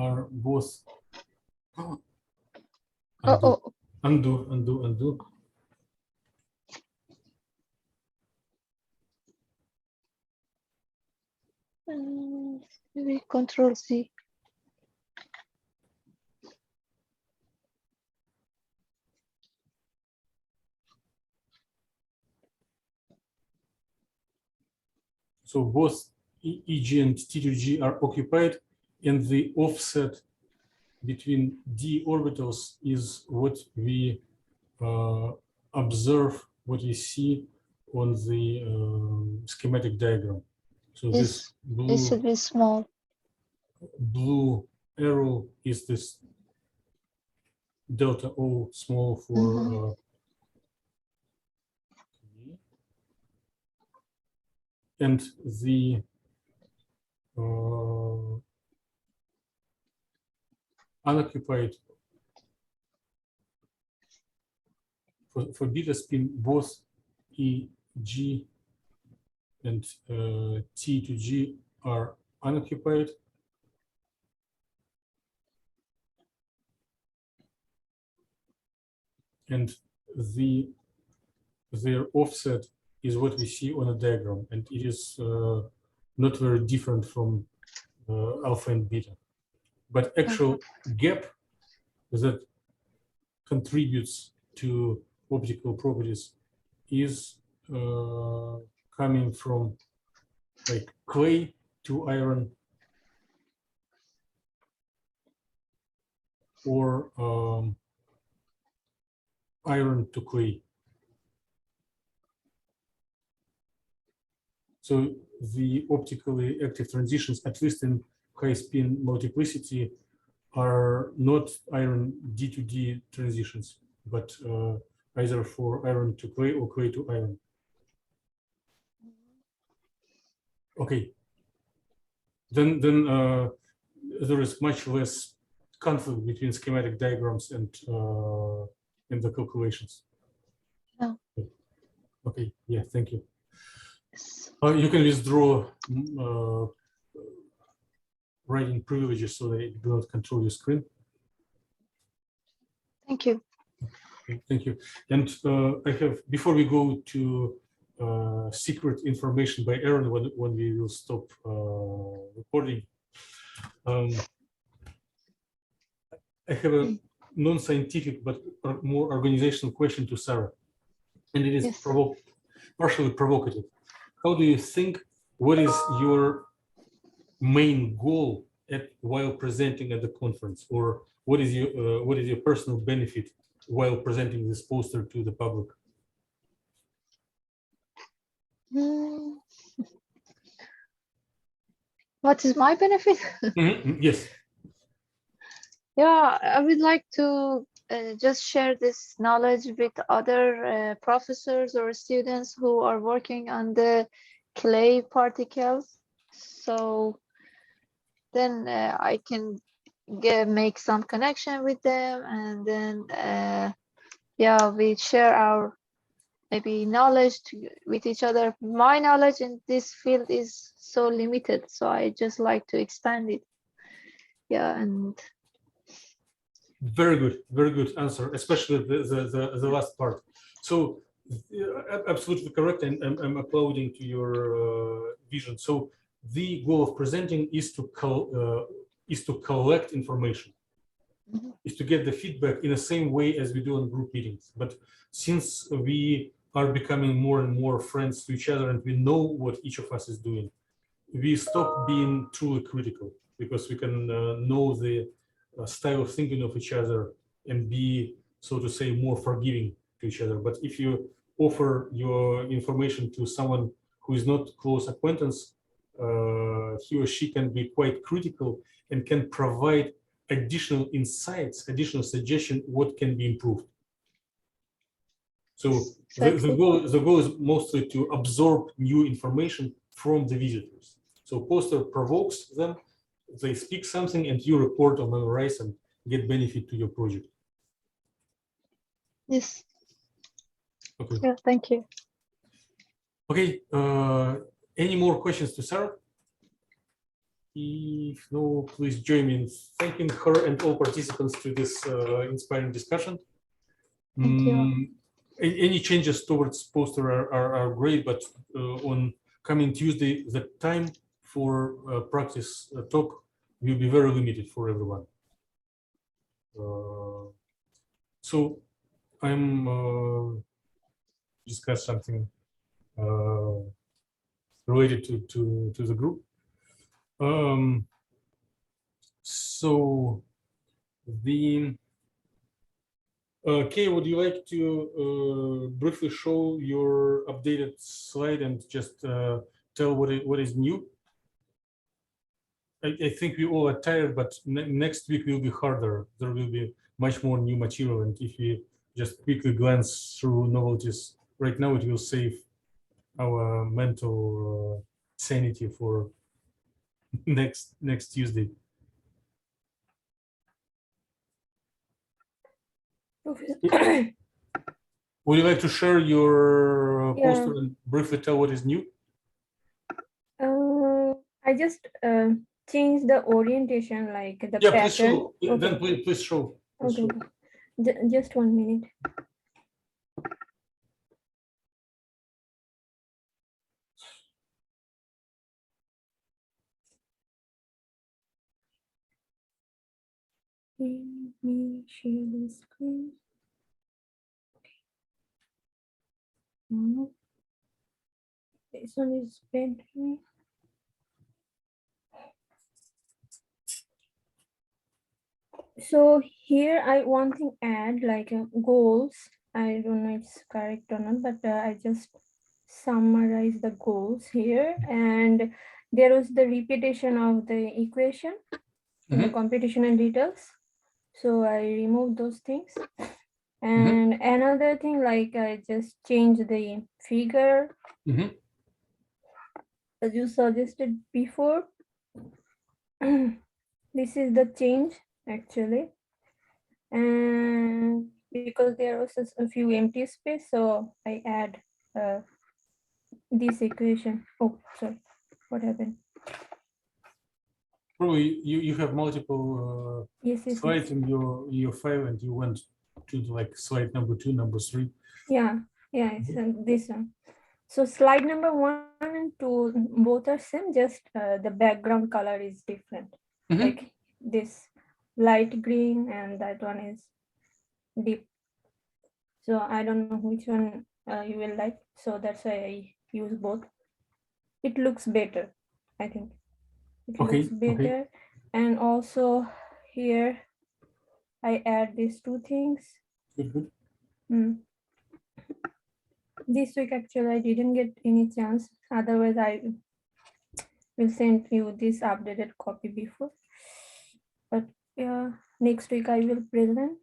are both undo. Maybe Control C. So both EG and T2G are occupied, and the offset between d orbitals is what we observe, what we see on the schematic diagram. So this It should be small. blue arrow is this delta O small for and the unoccupied for beta spin, both EG and T to G are unoccupied. And their offset is what we see on a diagram, and it is not very different from alpha and beta. But actual gap that contributes to optical properties is coming from like clay to iron, or iron to clay. So the optically active transitions, at least in high spin multiplicity, are not iron D to D transitions, but either for iron to clay or clay to iron. Okay. Then there is much less conflict between schematic diagrams and in the calculations. Oh. Okay. Yeah. Thank you. Yes. You can withdraw writing privileges so they do not control your screen. Thank you. Okay, thank you. And I have, before we go to secret information by Aaron, when we will stop recording, I have a non-scientific but more organizational question to Sarah, and it is Yes. partially provocative. How do you think? What is your main goal while presenting at the conference, or what is your personal benefit while presenting this poster to the public? What is my benefit? Yes. Yeah, I would like to just share this knowledge with other professors or students who are working on the clay particles. So then I can make some connection with them, and then yeah, we share our maybe knowledge with each other. My knowledge in this field is so limited, so I just like to expand it. Yeah, and very good answer, especially the last part. So absolutely correct, and I'm applauding to your vision. So the goal of presenting is to collect information, is to get the feedback in the same way as we do on group meetings. But since we are becoming more and more friends to each other and we know what each of us is doing, we stop being truly critical, because we can know the style of thinking of each other and be, so to say, more forgiving to each other. But if you offer your information to someone who is not close acquaintance, he or she can be quite critical and can provide additional insights, additional suggestion what can be improved. So exactly. the goal is mostly to absorb new information from the visitors. So poster provokes them, they speak something, and you report or memorize and get benefit to your project. Yes. Okay. Yeah, thank you. Okay. Any more questions to Sarah? If no, please join me in thanking her and all participants to this inspiring discussion. Thank you. Any changes towards poster are great, but on coming Tuesday, the time for practice talk will be very limited for everyone. So I'm discuss something related to the group. So the Kay, would you like to briefly show your updated slide and just tell what is new? I think we all are tired, but next week will be harder. There will be much more new material, and if we just quickly glance through novelties right now, it will save our mental sanity for next Tuesday. Would you like to share your poster and briefly tell what is new? I just changed the orientation, like the yeah, pattern. Please show. Okay. Then please show. Please okay. show. Just 1 minute. Let me share the screen. This one is better. So here I want to add like goals. I don't know if it's correct or not, but I just summarize the goals here. And there was the repetition of the equation. in the Mhm. computational details. So I removed those things. And another thing, like I just changed the figure Mhm. as you suggested before. This is the change actually. And because there was just a few empty space, so I add this equation. Oh, sorry, what happened? Probably you have multiple Yes, yes, slides yes. in your file, and you went to like slide number 2, number 3. Yeah, it's this one. So slide number 1 and 2, both are same, just the background color is different. Mhm. Like this light green and that one is deep. So I don't know which one you will like. So that's why I use both. It looks better, I think. It Okay, looks better. And also here I add these two things. Good. This week actually I didn't get any chance. Otherwise I will send you this updated copy before. But yeah, next week I will present.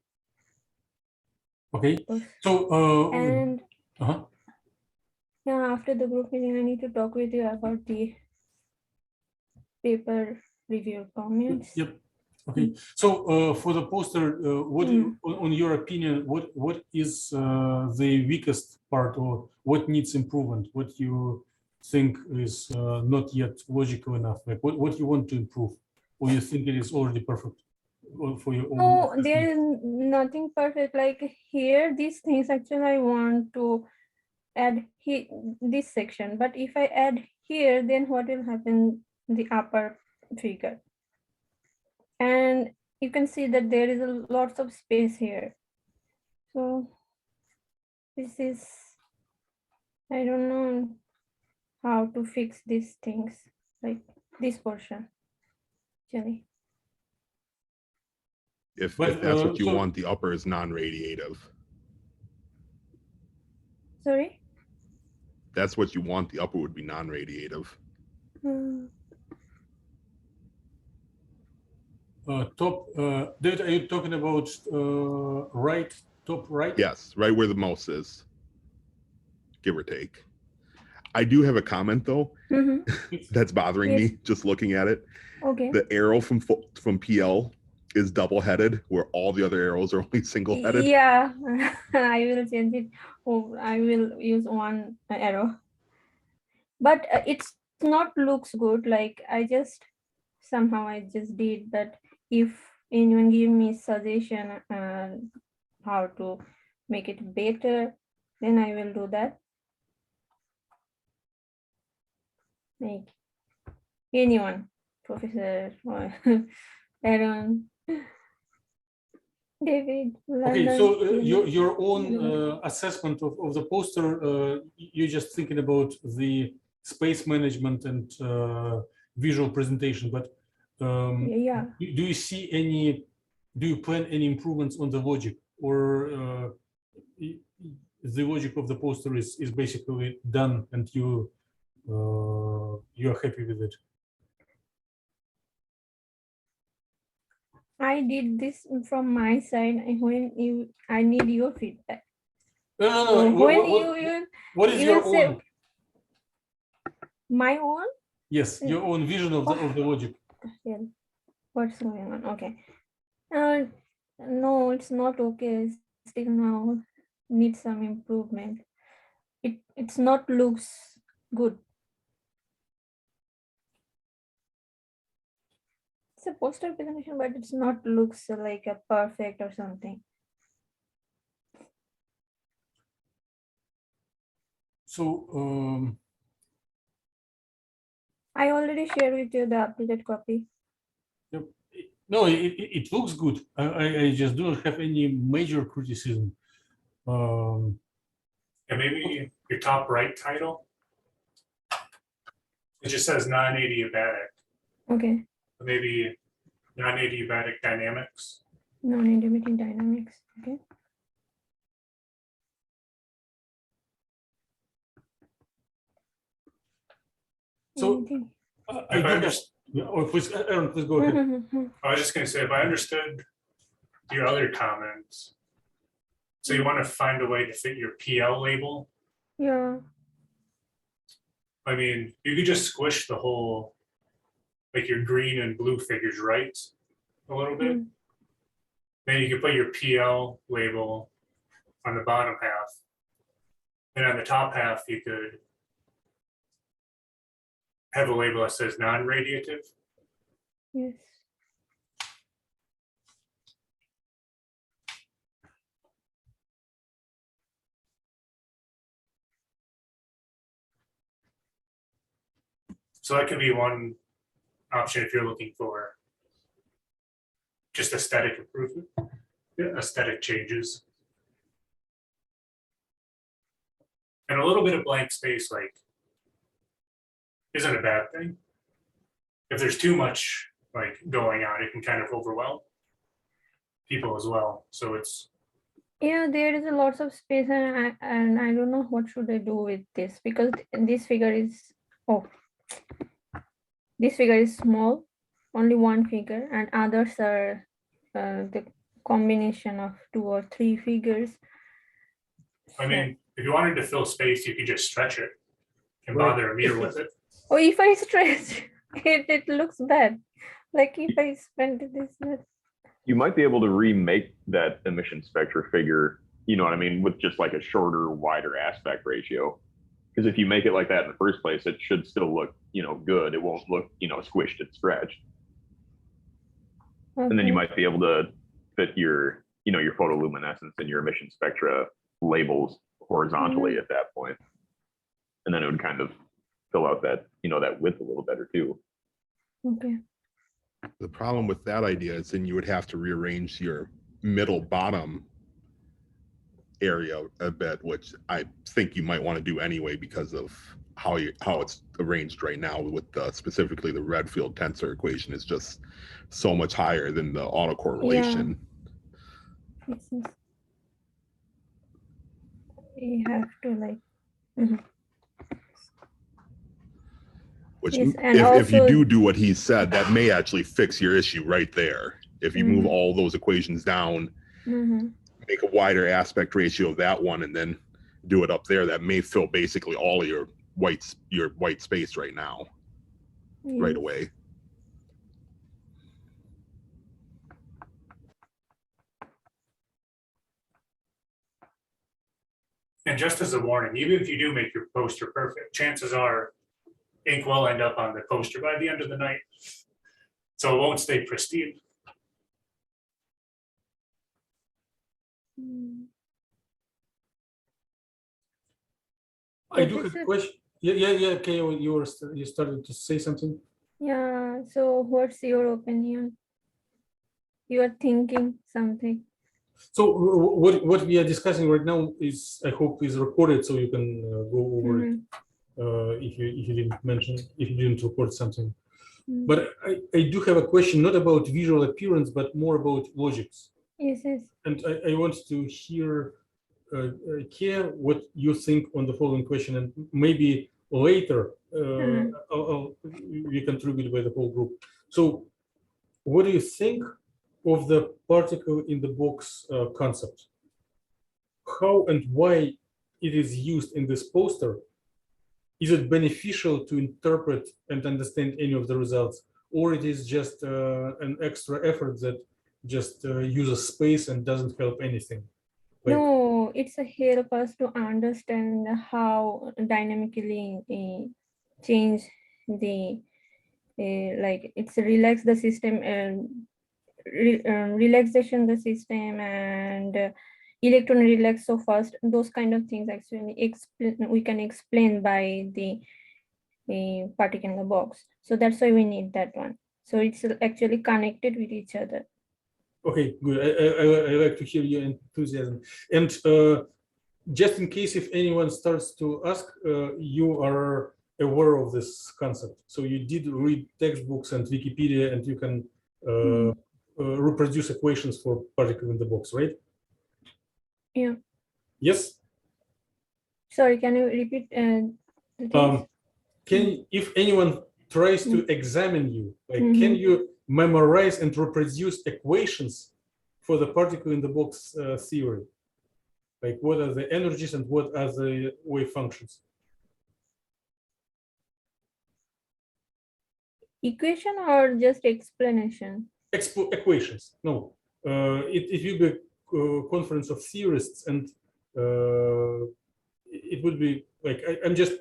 Okay. those. So And uh-huh. yeah, after the group meeting, I need to talk with you about the paper review comments. Yep. Okay. So for the poster, what on your opinion, what is the weakest part, or what needs improvement? What you think is not yet logical enough? Like what you want to improve, or you think it is already perfect for your own? No, assessment? there is nothing perfect. Like here, these things actually I want to add this section. But if I add here, then what will happen? The upper figure. And you can see that there is a lots of space here. So this is, I don't know how to fix these things, like this portion, actually. If But, that's what you so- want, the upper is non-radiative. Sorry? That's what you want, the upper would be non-radiative. Top, David, are you talking about right, top right? Yes, right where the mouse is, give or take. I do have a comment though that's bothering Yes. me just looking at it. Okay. The arrow from PL is double-headed, where all the other arrows are only single-headed. Yeah, I will change it. Oh, I will use one arrow. But it's not looks good. Like I just somehow I just did that. If anyone give me suggestion how to make it better, then I will do that. Like anyone, Professor or Aaron, David, Okay, London. so your own assessment of the poster, you're just thinking about the space management and visual presentation, but Yeah. do you see any, do you plan any improvements on the logic, or the logic of the poster is basically done and you're happy with it? I did this from my side. I need your feedback. No. So when what is you your will say own? my own? Yes, your own vision of the logic. Yeah. What's going on? Okay. No, it's not okay. Still now needs some improvement. It's not looks good. It's a poster presentation, but it's not looks like a perfect or something. So I already shared with you the updated copy. yep. No, it looks good. I just don't have any major criticism. And maybe your top right title, it just says non-adiabatic, Okay. but maybe non-adiabatic dynamics. Non-Adiabatic dynamics. Okay. So Anything? I do have, Yeah, or please, Aaron, please go ahead. I was just gonna say, if I understood your other comments, so you want to find a way to fit your PL label. Yeah. I mean, you could just squish the whole, like your green and blue figures right a little bit. Then you could put your PL label on the bottom half. And on the top half, you could have a label that says non-radiative. Yes. So that could be one option if you're looking for just aesthetic improvement, aesthetic changes. And a little bit of blank space, like, isn't a bad thing. If there's too much like going on, it can kind of overwhelm people as well. So it's, Yeah, there is a lots of space, and I don't know what should I do with this, because this figure is this figure is small, only one figure, and others are the combination of 2 or 3 figures. I mean, if you wanted to fill space, you could just stretch it and Right. bother a meter with it. Oh, if I stretch it looks bad. Like if I spend this much. You might be able to remake that emission spectra figure, you know what I mean, with just like a shorter, wider aspect ratio. Because if you make it like that in the first place, it should still look, you know, good. It won't look, you know, squished and stretched. Okay. And then you might be able to fit your, you know, your photoluminescence and your emission spectra labels horizontally at that point. And then it would kind of fill out that, you know, that width a little better too. Okay. The problem with that idea is then you would have to rearrange your middle bottom area a bit, which I think you might want to do anyway because of how it's arranged right now with specifically the Redfield tensor equation is just so much higher than the autocorrelation. Yeah. You have to like. Which Yes, and if you also- do what he said, that may actually fix your issue right there. If you move all those equations down, make a wider aspect ratio of that one, and then do it up there, that may fill basically all of your white space right now, right away. And just as a warning, even if you do make your poster perfect, chances are ink will end up on the poster by the end of the night. So it won't stay pristine. I do have a question. Yeah. Okay, you started to say something. Yeah. So, what's your opinion? You are thinking something. So what we are discussing right now is, I hope, is recorded, so you can go over it if you didn't mention, if you didn't record something. But I do have a question, not about visual appearance, but more about logics. Yes. And I want to hear, Kia, what you think on the following question, and maybe later we contribute by the whole group. So what do you think of the particle in the box concept? How and why it is used in this poster? Is it beneficial to interpret and understand any of the results, or it is just an extra effort that just uses space and doesn't help anything? Like, No, it's a help us to understand how dynamically change the like it's relax the system and relaxation the system and electron relax so fast. Those kind of things actually we can explain by the particle in the box. So that's why we need that one. So it's actually connected with each other. okay, good. I like to hear your enthusiasm. And just in case if anyone starts to ask, you are aware of this concept. So you did read textbooks and Wikipedia, and you can reproduce equations for particle in the box, right? Yeah. Yes. Sorry, can you repeat? The things? If anyone tries to examine you. Like, can you memorize and reproduce equations for the particle in the box theory? Like, what are the energies and what are the wave functions? Equation or just explanation? Equations. No, it will be a conference of theorists, and it would be like I'm just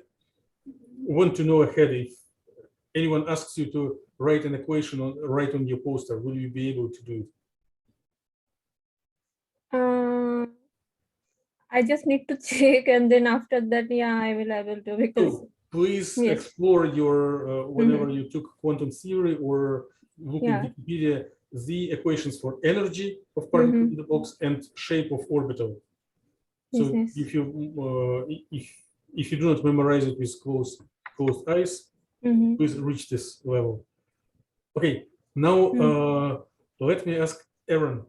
want to know ahead if anyone asks you to write an equation right on your poster, will you be able to do it? I just need to check, and then after that, yeah, I will able to, because So please yes. explore your whenever you took quantum theory or look in Wikipedia, the equations for energy of particle in the box and shape of orbital. So if you do not memorize it with closed eyes, please reach this level. Okay, now let me ask Aaron.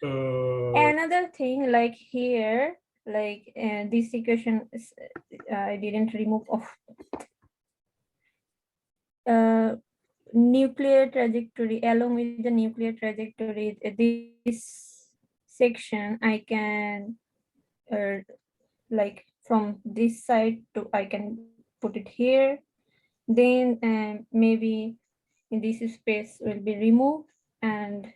Another thing, like here, like this equation is, I didn't remove off. Nuclear trajectory, along with the nuclear trajectory, this section I can like from this side to, I can put it here, then maybe in this space will be removed, and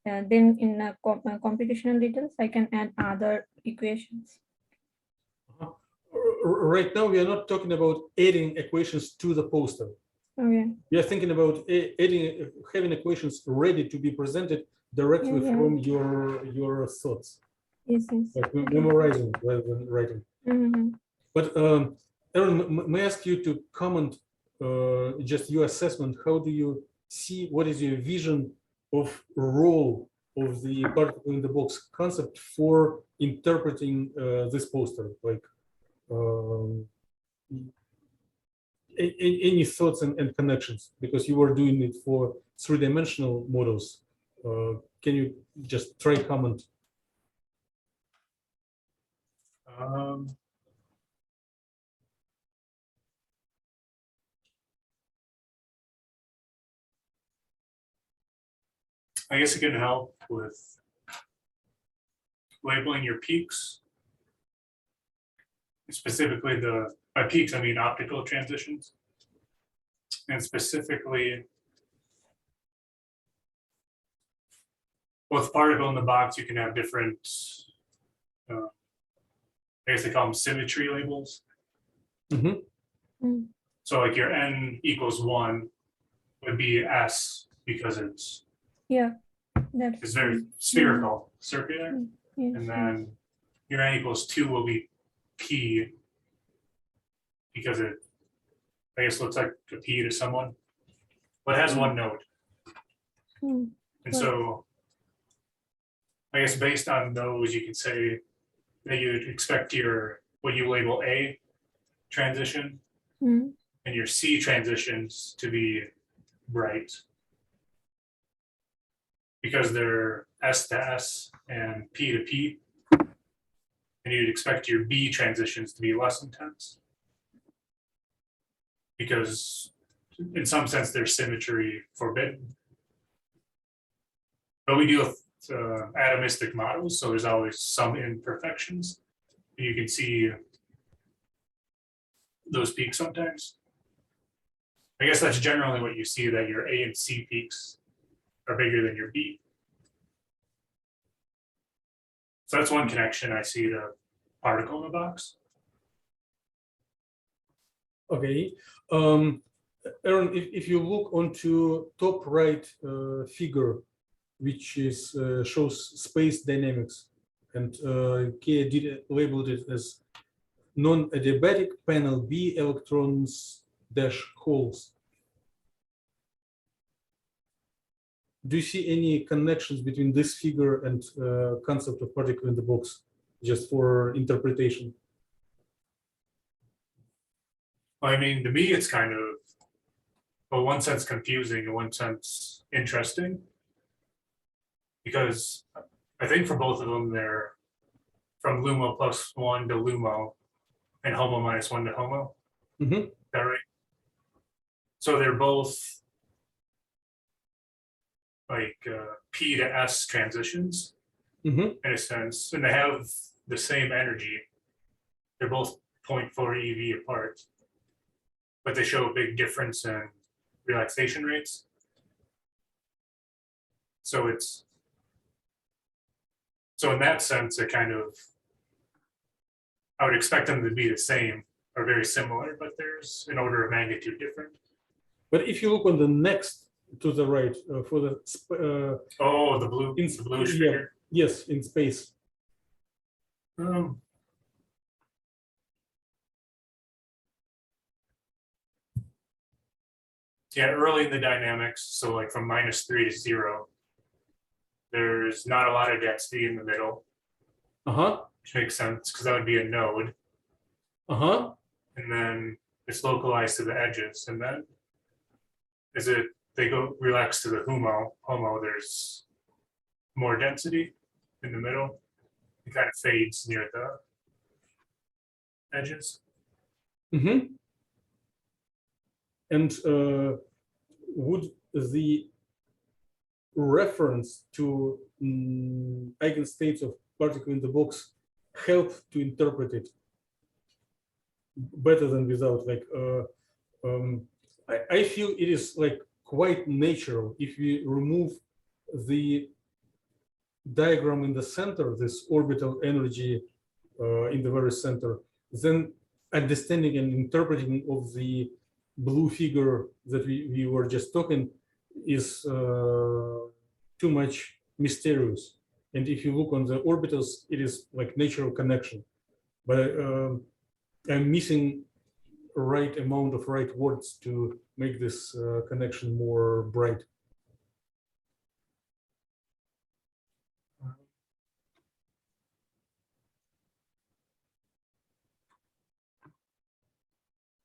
then in computational details I can add other equations. Right now we are not talking about adding equations to the poster. Okay. We are thinking about having equations ready to be presented directly from your thoughts. Yes. Like memorizing rather than writing. But Aaron, may I ask you to comment just your assessment? How do you see, what is your vision of role of the particle in the box concept for interpreting this poster? Like any thoughts and connections, because you were doing it for three-dimensional models. Can you just try comment? I guess it can help with labeling your peaks. Specifically, by peaks, I mean optical transitions. And specifically, with particle in the box, you can have different, I guess they call them symmetry labels. So like your n equals 1 would be S because it's very spherical, circular. And then your n equals 2 will be P because it, I guess, looks like a P to someone, but it has one node. And so I guess based on those, you can say that you'd expect your, what you label A transition and your C transitions to be bright because they're S to S and P to P. And you'd expect your B transitions to be less intense because in some sense there's symmetry forbidden. But we deal with atomistic models, so there's always some imperfections. And you can see those peaks sometimes. I guess that's generally what you see, that your A and C peaks are bigger than your B. So that's one connection I see to particle in the box. Okay. Aaron, if you look onto top right figure, which is shows space dynamics, and Kia did labeled it as non-adiabatic panel B electrons dash holes. Do you see any connections between this figure and concept of particle in the box, just for interpretation? I mean, to me, it's kind of, in one sense, confusing, in one sense, interesting. Because I think for both of them, they're from LUMO +1 to LUMO and HOMO -1 to HOMO. Is that right? So they're both like P to S transitions Mhm. in a sense, and they have the same energy. They're both 0.4 eV apart, but they show a big difference in relaxation rates. So in that sense, it kind of, I would expect them to be the same or very similar, but there's an order of magnitude different. But if you look on the next to the right for the Oh, the bluish figure. yes, in space. Yeah, early in the dynamics, so like from -3 to 0, there's not a lot of density in the middle, which makes sense because that would be a node. And then it's localized to the edges, and then as they go relax to the HOMO, there's more density in the middle. It kind of fades near the edges. And would the reference to eigenstates of particle in the box help to interpret it better than without? Like, I feel it is like quite natural if we remove the diagram in the center, this orbital energy in the very center, then understanding and interpreting of the blue figure that we were just talking is too much mysterious. And if you look on the orbitals, it is like natural connection. But I'm missing right amount of right words to make this connection more bright.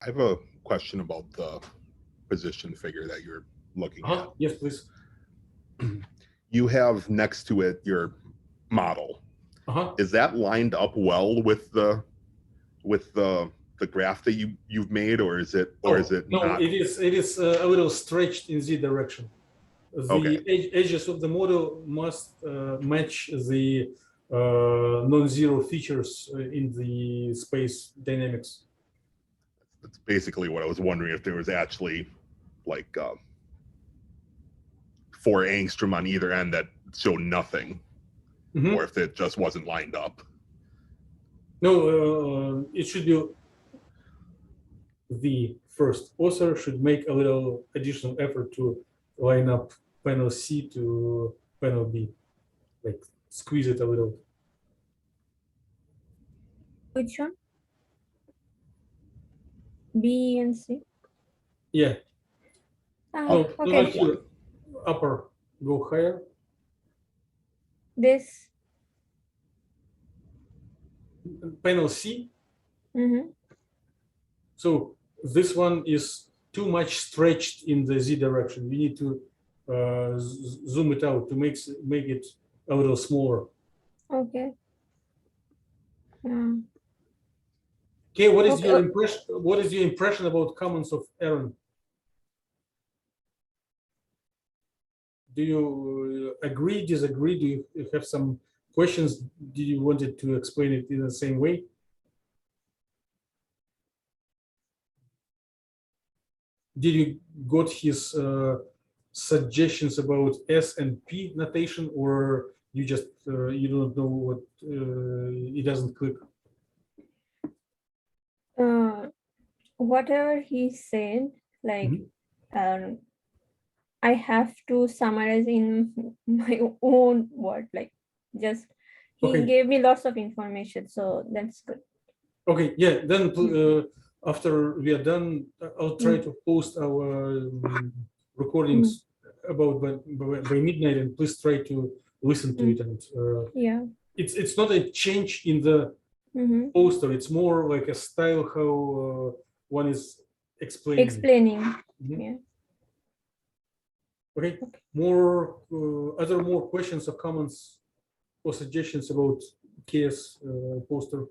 I have a question about the position figure that you're looking at. Yes, please. You have next to it your model. Is that lined up well with the graph that you've made, or is it no, not? it is a little stretched in z direction. The edges of the model must match the non-zero features in the space dynamics. That's basically what I was wondering, if there was actually like 4 angstrom on either end that show nothing, or if it just wasn't lined up. No, it should be the first author should make a little additional effort to line up panel C to panel B, like squeeze it a little. Which one? B and C? Yeah. Oh, No, okay. not here. Upper, go higher. This. Panel C. Mm-hmm. So this one is too much stretched in the Z direction. We need to zoom it out to make it a little smaller. Okay. Okay, what is your impression? What is your impression about comments of Aaron? Do you agree, disagree? Do you have some questions? Did you want it to explain it in the same way? Did you got his suggestions about S and P notation, or you just you don't know what it doesn't click? Whatever he said, like I have to summarize in my own word, like just he gave me lots of information, so that's good. Okay, yeah, then after we are done, I'll try to post our recordings about by midnight, and please try to listen to it. And yeah, it's not a change in the poster, it's more like a style how one is explaining. Yeah. Okay. More more questions or comments or suggestions about KS poster?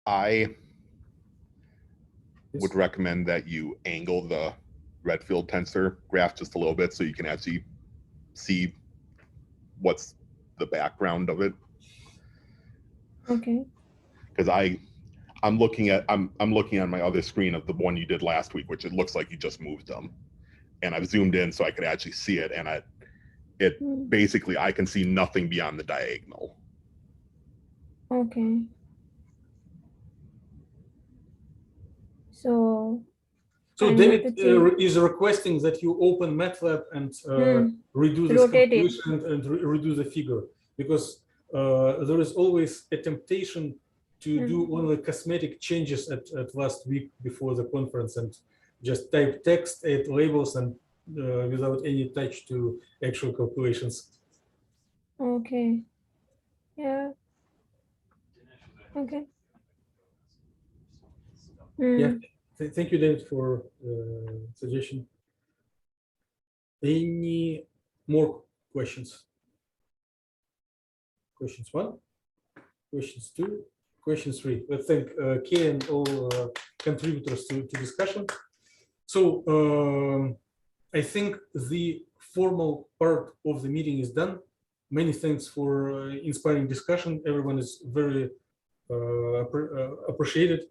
I would recommend that you angle the Redfield tensor graph just a little bit so you can actually see what's the background of it. Okay. Because I'm looking on my other screen of the one you did last week, which it looks like you just moved them, and I've zoomed in so I could actually see it, and basically I can see nothing beyond the diagonal. Okay. So I David need to change. is requesting that you open MATLAB and redo this Rotate it. calculation and redo the figure, because there is always a temptation to do only cosmetic changes at last week before the conference and just type text, add labels, and without any touch to actual calculations. Okay. Yeah. Okay. Yeah. Thank you, David, for suggestion. Any more questions? Questions 1, questions 2, questions 3. Let's thank Kay and all contributors to discussion. So I think the formal part of the meeting is done. Many thanks for inspiring discussion. Everyone is very appreciated.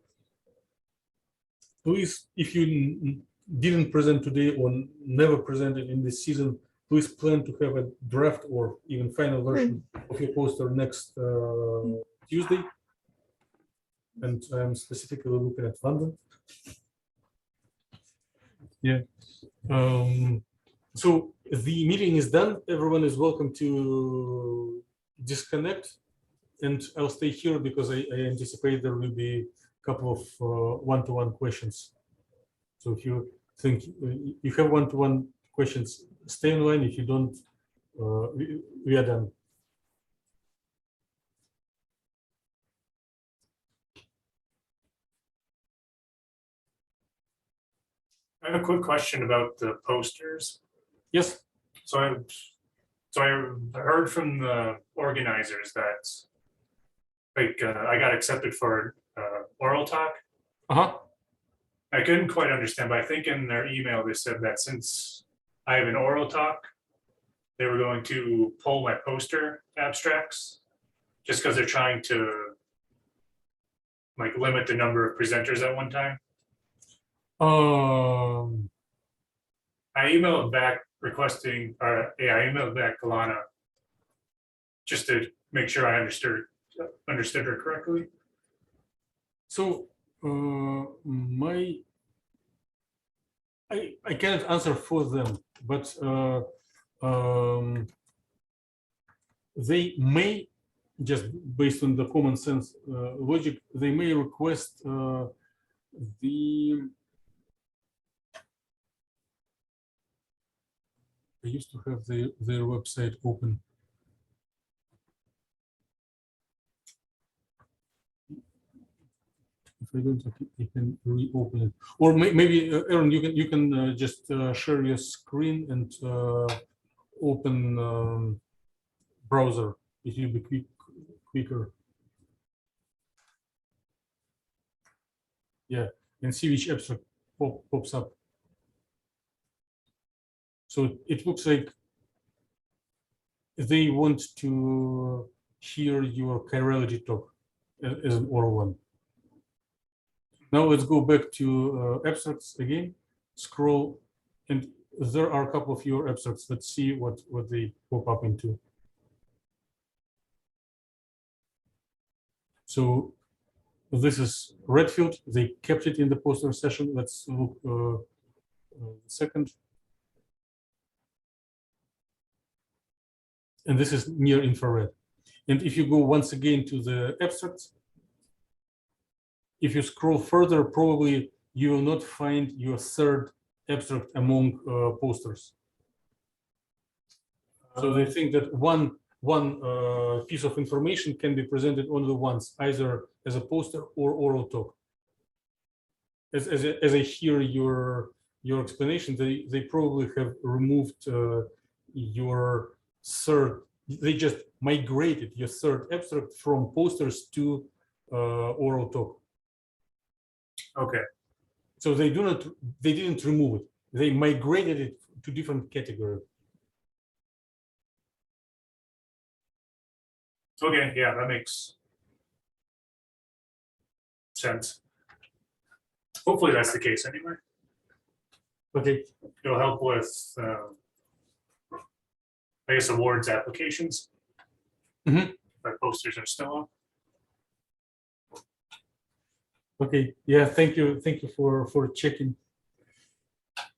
Please, if you didn't present today or never presented in this season, please plan to have a draft or even final version of your poster next Tuesday. And I'm specifically looking at London. Yeah. So the meeting is done. Everyone is welcome to disconnect. And I'll stay here because I anticipate there will be a couple of one-to-one questions. So if you think you have one-to-one questions, stay online. If you don't, we are done. I have a quick question about the posters. Yes. So I heard from the organizers that I got accepted for oral talk. I couldn't quite understand, but I think in their email they said that since I have an oral talk, they were going to pull my poster abstracts just because they're trying to like limit the number of presenters at one time. I emailed back requesting, I emailed back Kalana just to make sure I understood her correctly. So I cannot answer for them, but they may, just based on the common sense logic, they may request I used to have their website open. If I don't, I can reopen it. Or maybe, Aaron, you can just share your screen and open browser. It will be quicker. Yeah, and see which abstract pops up. So it looks like they want to hear your chirality talk as an oral one. Now let's go back to abstracts again, scroll, and there are a couple of your abstracts. Let's see what they pop up into. So this is Redfield. They kept it in the poster session. Let's look a second. And this is near infrared. And if you go once again to the abstracts, if you scroll further, probably you will not find your third abstract among posters. So they think that one piece of information can be presented only once, either as a poster or oral talk. As I hear your explanation, they probably have removed your third. They just migrated your third abstract from posters to oral talk. Okay, So they didn't remove it. They migrated it to different category. okay, yeah, that makes sense. Hopefully that's the case anyway. Okay. It'll help with, I guess, awards applications. Mhm. Our posters are still on. Okay. Yeah. Thank you. Thank you for checking.